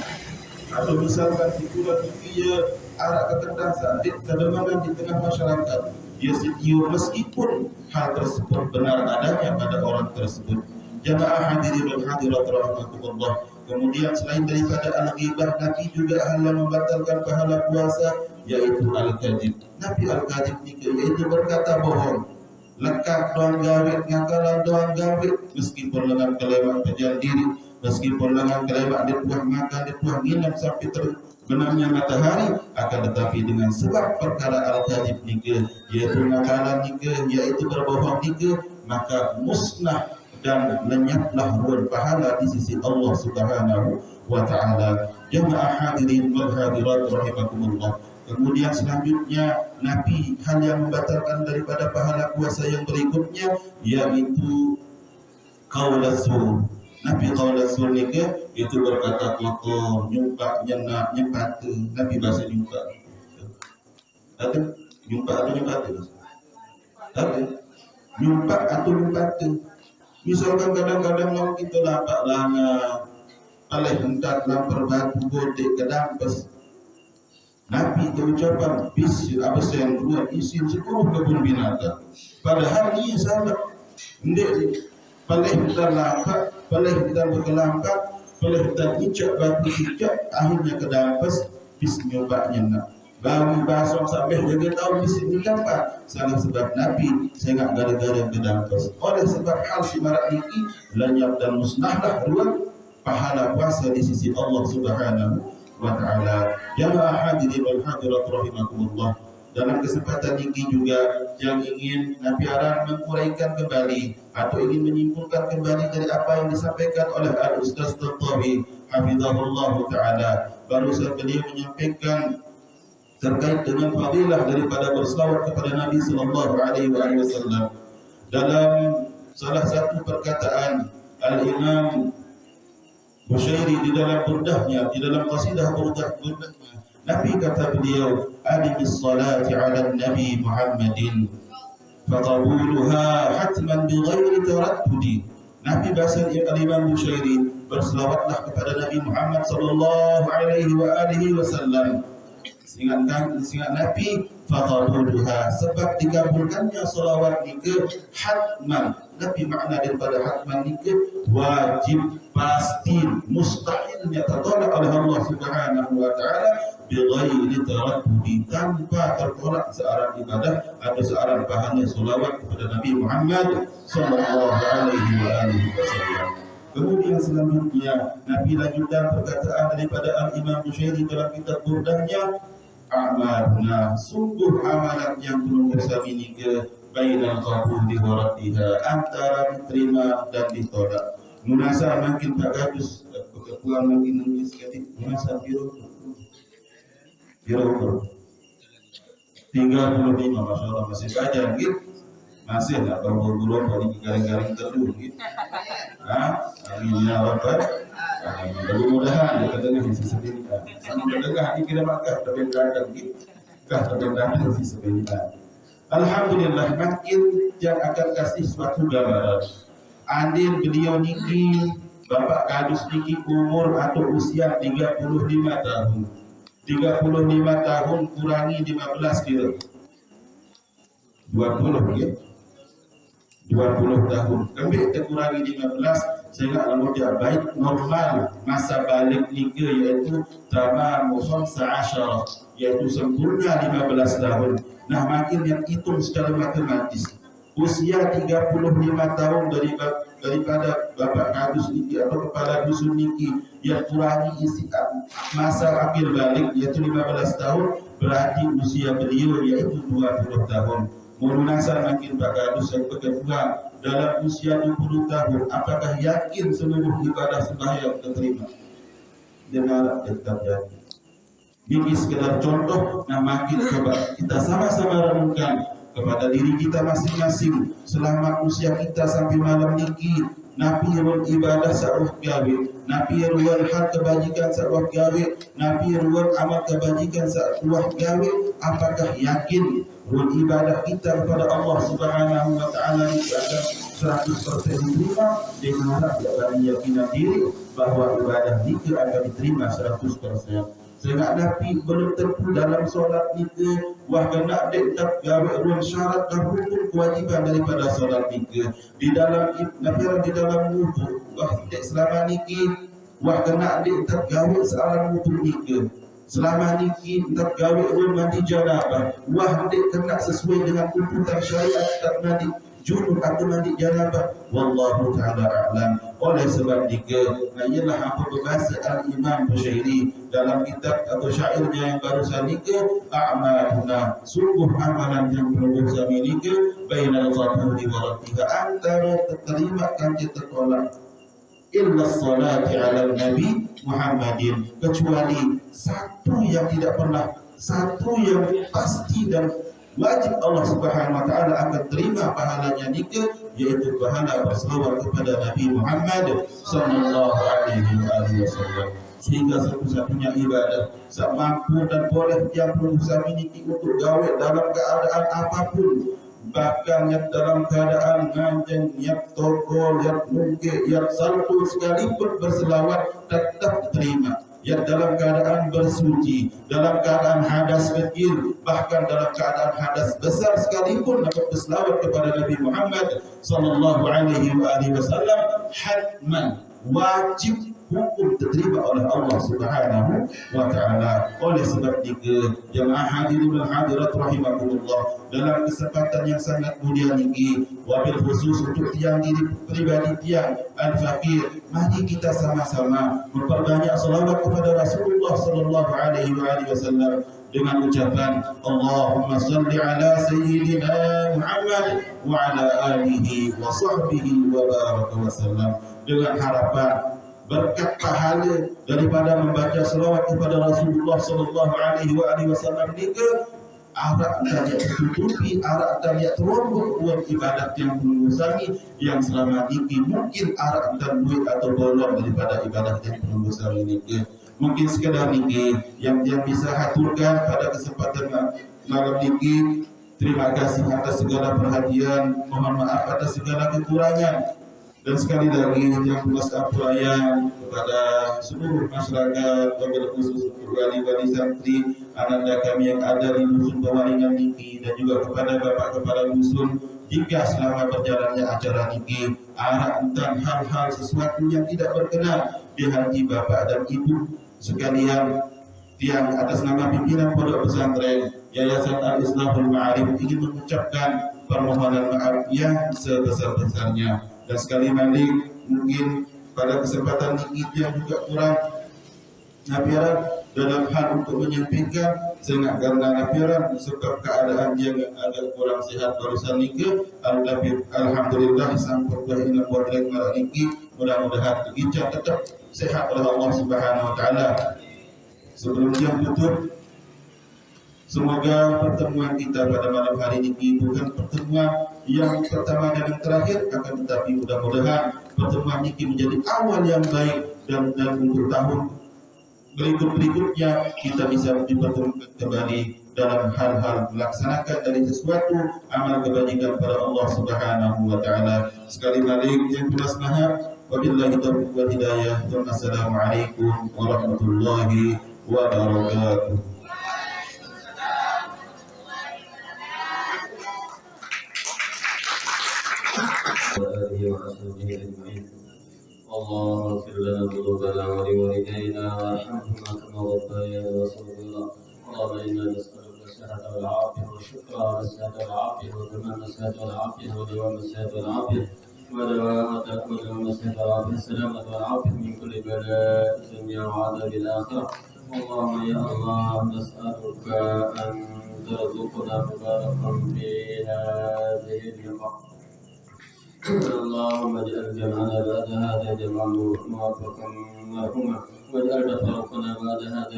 Atau misalkan si pulang dia arak kecerdasan, kedemangan di tengah masyarakat, dia setiu meskipun hal tersebut benar adanya pada orang tersebut. Jamaah hadirin dan hadirat rahimakumullah. Kemudian selain daripada al-ghibah, Nabi juga hal yang membatalkan pahala puasa, yaitu al-kadhib. Nabi al-kadhib ni yaitu berkata bohong, lekak doang gawit, ngakalan doang gawit, meskipun dengan kelemak pejal diri, meskipun dengan kelemak dia tuah makan, dia tuah minum sampai terbenamnya matahari, akan tetapi dengan sebab perkara al-kadhib ni yaitu ngakalan ni yaitu berbohong ni maka musnah dan lenyaplah ruang pahala di sisi Allah Subhanahu wa taala. Jamaah hadirin wal hadirat rahimakumullah. Kemudian selanjutnya Nabi hal yang membatalkan daripada pahala puasa yang berikutnya, yaitu qaulazur. Nabi qaulazur ni itu berkata kotor, nyumpak, nyenak, nyempata. Nabi bahasa nyumpak. Ada nyumpak atau nyempata? Ada nyumpak atau nyempata. Misalkan kadang-kadang kalau kita dapat langa oleh hendak lampar batu godek ke dampes, Nabi itu ucapan bis apa yang buat isin seluruh kebun binatang. Padahal ini sahabat ndek paling kita lampak, paling kita berkelampak, paling kita icak batu icak, akhirnya ke dampes bis nyobaknya nak. Bagi basah sampai jaga tahu di sini dapat salah sebab Nabi saya enggak gara-gara kedampas. Oleh sebab hal si marak ini lenyap dan musnahlah ruang pahala puasa di sisi Allah Subhanahu wa taala. Jamaah hadirin wal hadirat rahimakumullah. Dalam kesempatan ini juga yang ingin Nabi Aran menguraikan kembali atau ingin menyimpulkan kembali dari apa yang disampaikan oleh Al-Ustaz Tantawi hafizahullah taala. Barusan beliau menyampaikan terkait dengan fadilah daripada berselawat kepada Nabi sallallahu alaihi wasallam. Dalam salah satu perkataan Al-Imam Bushairi di dalam burdahnya, di dalam qasidah burdahnya, Nabi kata beliau, "Adimis salati 'ala Nabi Muhammadin faqabuluha hatman bighairi taraddudi." Nabi bahasa Al-Imam Bushairi, berselawatlah kepada Nabi Muhammad sallallahu alaihi wasallam. Ingat Nabi faqabuluha, sebab dikabulkannya salawat ni hatman. Nabi makna daripada hatman ni wajib, pasti, mustahilnya tertolak oleh Allah Subhanahu wa taala bighairi taraddudi, tanpa tertolak seorang ibadah atau seorang pahala salawat kepada Nabi Muhammad sallallahu alaihi wasallam. Kemudian selanjutnya Nabi lanjutkan perkataan daripada Al-Imam Bushairi dalam kitab burdahnya, amalna, sungguh amalan yang belum bersami ni bainal qabuli wa raddiha, antara diterima dan ditolak. Munasa makin Pak Gadus kepulang makin nulis ketik munasa biro 35, masyaallah masih panjang gitu. Masih nak berburu dari garing-garing teduh gitu. Amin ya rabbal alamin. Mudah-mudahan dia ketengah isi sebentar. Sama ketengah ini kira makan tapi berada gitu. Tapi berada isi sebentar. Alhamdulillah, makin yang akan kasih suatu gambaran. Andil beliau niki Bapak Kadus niki umur atau usia 35 tahun. 35 tahun kurangi 15 kilo. 20 ya. 20 tahun. Kami kurangi 15 sehingga alhamdulillah baik normal masa balik nikah yaitu tamam 15, yaitu sempurna 15 tahun. Nah, makin yang hitung secara matematis usia 35 tahun daripada Bapak Kadus niki atau kepala dusun niki yang kurangi isi masa akhir balik yaitu 15 tahun, berarti usia beliau yaitu 20 tahun. Munasa makin Pak Kadus yang kedua dalam usia 20 tahun, apakah yakin seluruh ibadah sembahyang diterima? Dengar tetap yakin. Ini sekedar contoh, nah makin coba kita sama-sama renungkan kepada diri kita masing-masing selama usia kita sampai malam niki. Napi ruang ibadah sa'wah gawe, napi ruang hal kebajikan sa'wah gawe, napi ruang amal kebajikan sa'wah gawe. Apakah yakin ruang ibadah kita kepada Allah Subhanahu wa taala itu akan 100% diterima? Dengan harap yakin diri bahwa ibadah kita akan diterima 100%. Sehingga Nabi belum tentu dalam solat itu wah kena tak gawe ruang syarat dan rukun kewajiban daripada solat itu di dalam di dalam wudu wah tidak selama niki wah kena tak gawe soalan wudu itu selama niki tak gawe ruang mandi janabah wah tidak kena sesuai dengan tuntutan syariat tak mandi junub atau mandi janabah. Wallahu ta'ala a'lam. Oleh sebab itu, ialah apa berbahasa Al-Imam Bushairi dalam kitab atau syairnya yang barusan itu, a'maluna, sungguh amalan yang perlu kami ini bainal qabuli wa raddiha, antara terterima dan tertolak. Illa salati ala Nabi Muhammadin, kecuali satu yang tidak pernah, satu yang pasti dan wajib Allah Subhanahu wa taala akan terima pahalanya nikah, yaitu pahala berselawat kepada Nabi Muhammad sallallahu alaihi wasallam. Sehingga satu-satunya ibadah semampu dan boleh yang perlu kami niki untuk gawe dalam keadaan apapun, bahkan yang dalam keadaan nganjeng, yang toko, yang mungkin, yang saltu sekalipun berselawat tetap diterima. Yang dalam keadaan bersuci, dalam keadaan hadas kecil, bahkan dalam keadaan hadas besar sekalipun dapat berselawat kepada Nabi Muhammad sallallahu alaihi wasallam, hatman wajib hukum diterima oleh Allah Subhanahu wa taala. Oleh sebab itu, jemaah hadirin dan hadirat rahimakumullah, dalam kesempatan yang sangat mulia ini, wabil khusus untuk tiang diri pribadi tiang al-fakir, mari kita sama-sama memperbanyak salawat kepada Rasulullah sallallahu alaihi wasallam dengan ucapan Allahumma salli ala sayyidina Muhammad wa ala alihi wa sahbihi wa baraka wasallam, dengan harapan berkat pahala daripada membaca selawat kepada Rasulullah sallallahu alaihi wasallam ini ke arak dan yang tertutupi, arak dan yang terombok buat ibadat yang menunggu yang selama ini mungkin arak dan duit atau bolong daripada ibadat yang menunggu ini ke mungkin sekedar ini yang bisa haturkan pada kesempatan malam ini. Terima kasih atas segala perhatian, mohon maaf atas segala kekurangan. Dan sekali lagi yang tugas pelayan kepada seluruh masyarakat, wabil khusus untuk wali-wali santri, ananda kami yang ada di dusun Pewaringan niki, dan juga kepada bapak kepala dusun, jika selama berjalannya acara niki arak tentang hal-hal sesuatu yang tidak berkenan di hati bapak dan ibu sekalian, yang atas nama pimpinan pondok pesantren Yayasan Al-Islahul Ma'arif ingin mengucapkan permohonan maaf yang sebesar-besarnya. Dan sekali lagi mungkin pada kesempatan ini yang juga kurang nafiran dalam hal untuk menyampaikan, sehingga karena nafiran sebab keadaan yang agak kurang sehat barusan nikah, alhamdulillah sampai ini potret malam ini mudah-mudahan kita tetap sehat oleh Allah Subhanahu wa taala. Sebelum jam tutup, semoga pertemuan kita pada malam hari ini bukan pertemuan yang pertama dan yang terakhir, akan tetapi mudah-mudahan pertemuan ini menjadi awal yang baik, dan untuk tahun berikut-berikutnya kita bisa dipertemukan kembali dalam hal-hal melaksanakan dari sesuatu amal kebajikan pada Allah Subhanahu wa taala. Sekali lagi yang tunas mahab, wabillahi taufiq wal hidayah. Wassalamualaikum warahmatullahi wabarakatuh. وآله وأصحابه أجمعين. اللهم اغفر لنا ذنوبنا ولوالدينا وارحمهما كما ربيانا صغيرا. اللهم إنا نسألك الصحة والعافية والشكر على الصحة والعافية وتمام الصحة والعافية ودوام الصحة والعافية ودوام الصحة والعافية السلامة والعافية من كل بلاء الدنيا وعذاب الآخرة. اللهم يا الله نسألك أن ترزقنا مباركا في هذه الجمعة. اللهم اجعل جمعنا بعد هذا جمعا موافقا مرحوما، واجعل تفرقنا بعد هذا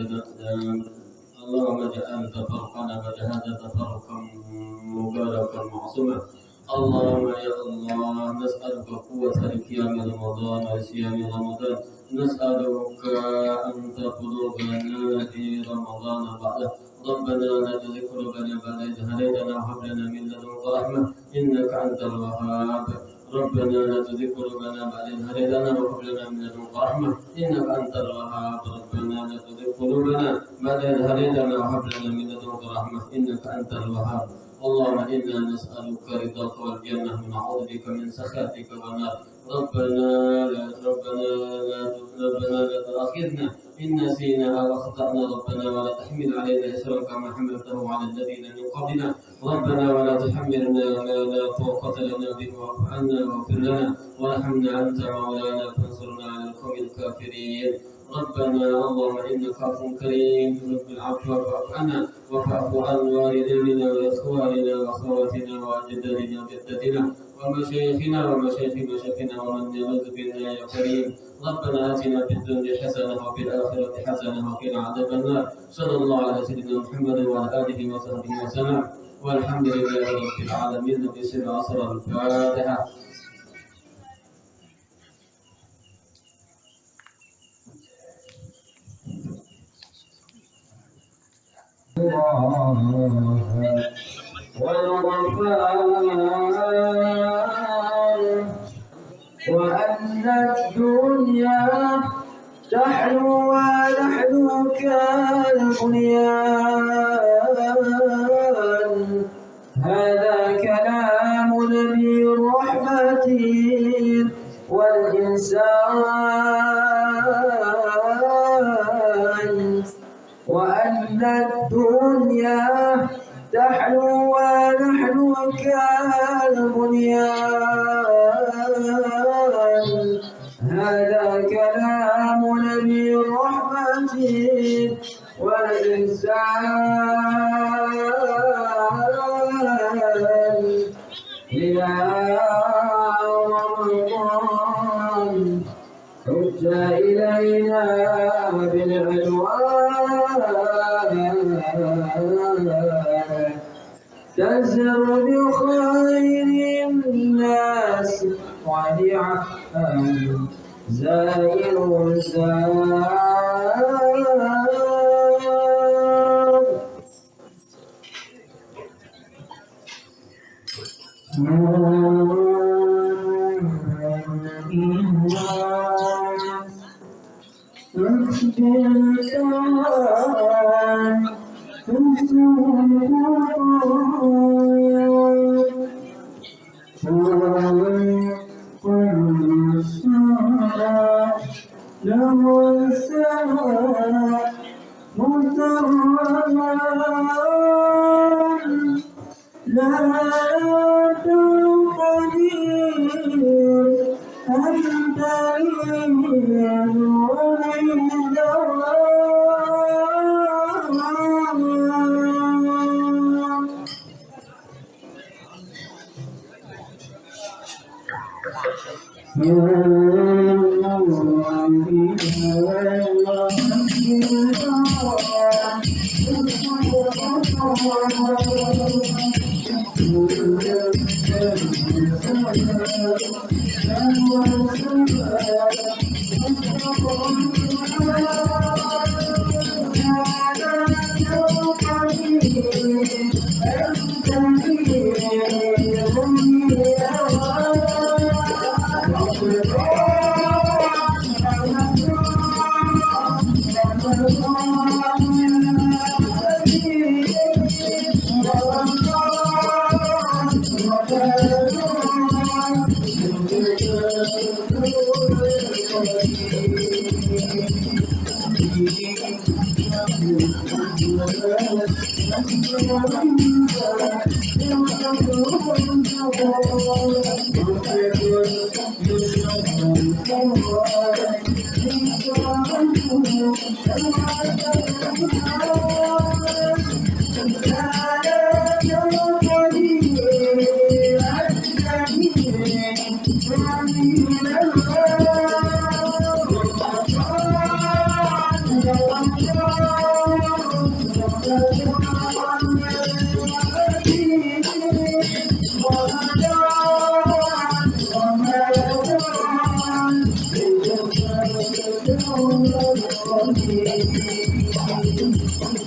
اللهم اجعل تفرقنا بعد هذا تفرقا مباركا معصوما. اللهم يا الله نسألك قوة لقيام رمضان وصيام رمضان. نسألك أن تقلبنا في رمضان بعده. ربنا لا تزغ قلوبنا بعد إذ هديتنا وهب لنا من لدنك رحمة إنك أنت الوهاب. ربنا لا تزغ قلوبنا بعد إذ هديتنا وهب لنا من لدنك رحمة إنك أنت الوهاب. ربنا لا تزغ قلوبنا بعد إذ هديتنا وهب لنا من لدنك رحمة إنك أنت الوهاب. اللهم إنا نسألك رضاك والجنة ونعوذ بك من سخطك والنار. ربنا لا تؤاخذنا إن نسينا أو أخطأنا. ربنا ولا تحمل علينا إصرا كما حملته على الذين من قبلنا. ربنا ولا تحملنا ما لا طاقة لنا به واعف عنا واغفر لنا وارحمنا أنت مولانا فانصرنا على القوم الكافرين. ربنا اللهم إنك عفو كريم تحب العفو فاعف عنا وفاعف عن والدينا وإخواننا وأخواتنا وأجدادنا وجدتنا ومشايخنا ومشايخ مشايخنا ومن يلوذ بنا يا كريم. ربنا آتنا في الدنيا حسنة وفي الآخرة حسنة وقنا عذاب النار. صلى الله على سيدنا محمد وعلى آله وصحبه وسلم والحمد لله رب العالمين. بسر عصر الفاتحة. وأن الدنيا تحلو ونحن كالبنيان. هذا كلام نبي الرحمة والإنسان. وأن الدنيا تحلو ونحن كالبنيان. هذا كلام نبي الرحمة والإنسان. إلى رمضان حج إلينا بالعدوان. تزر بخير الناس ودعاء زائر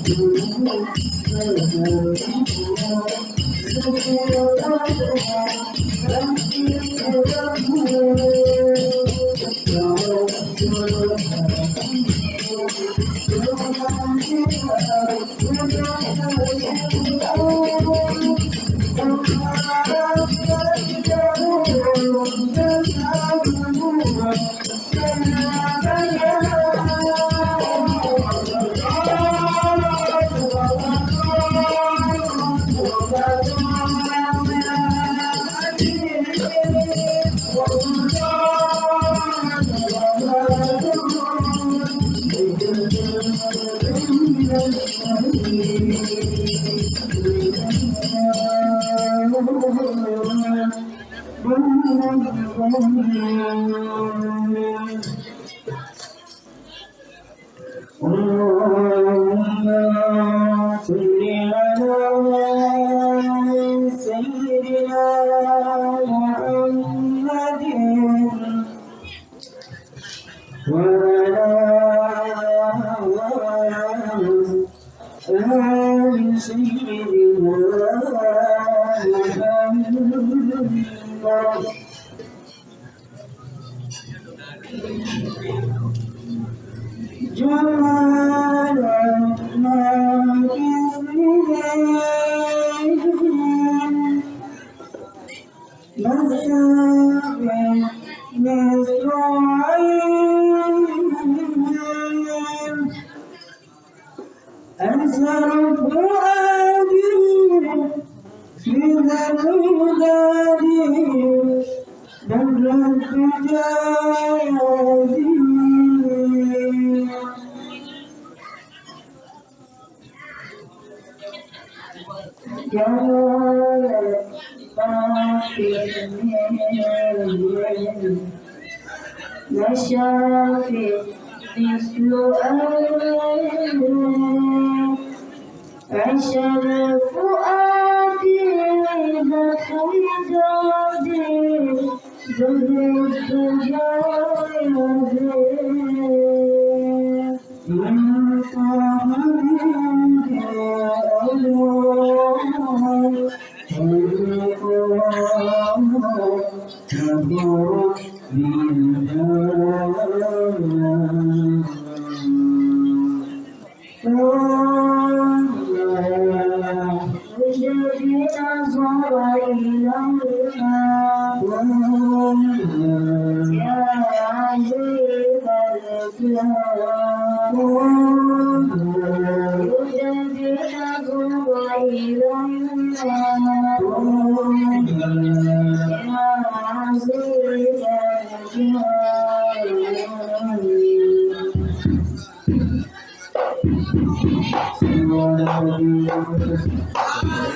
Thank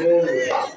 you.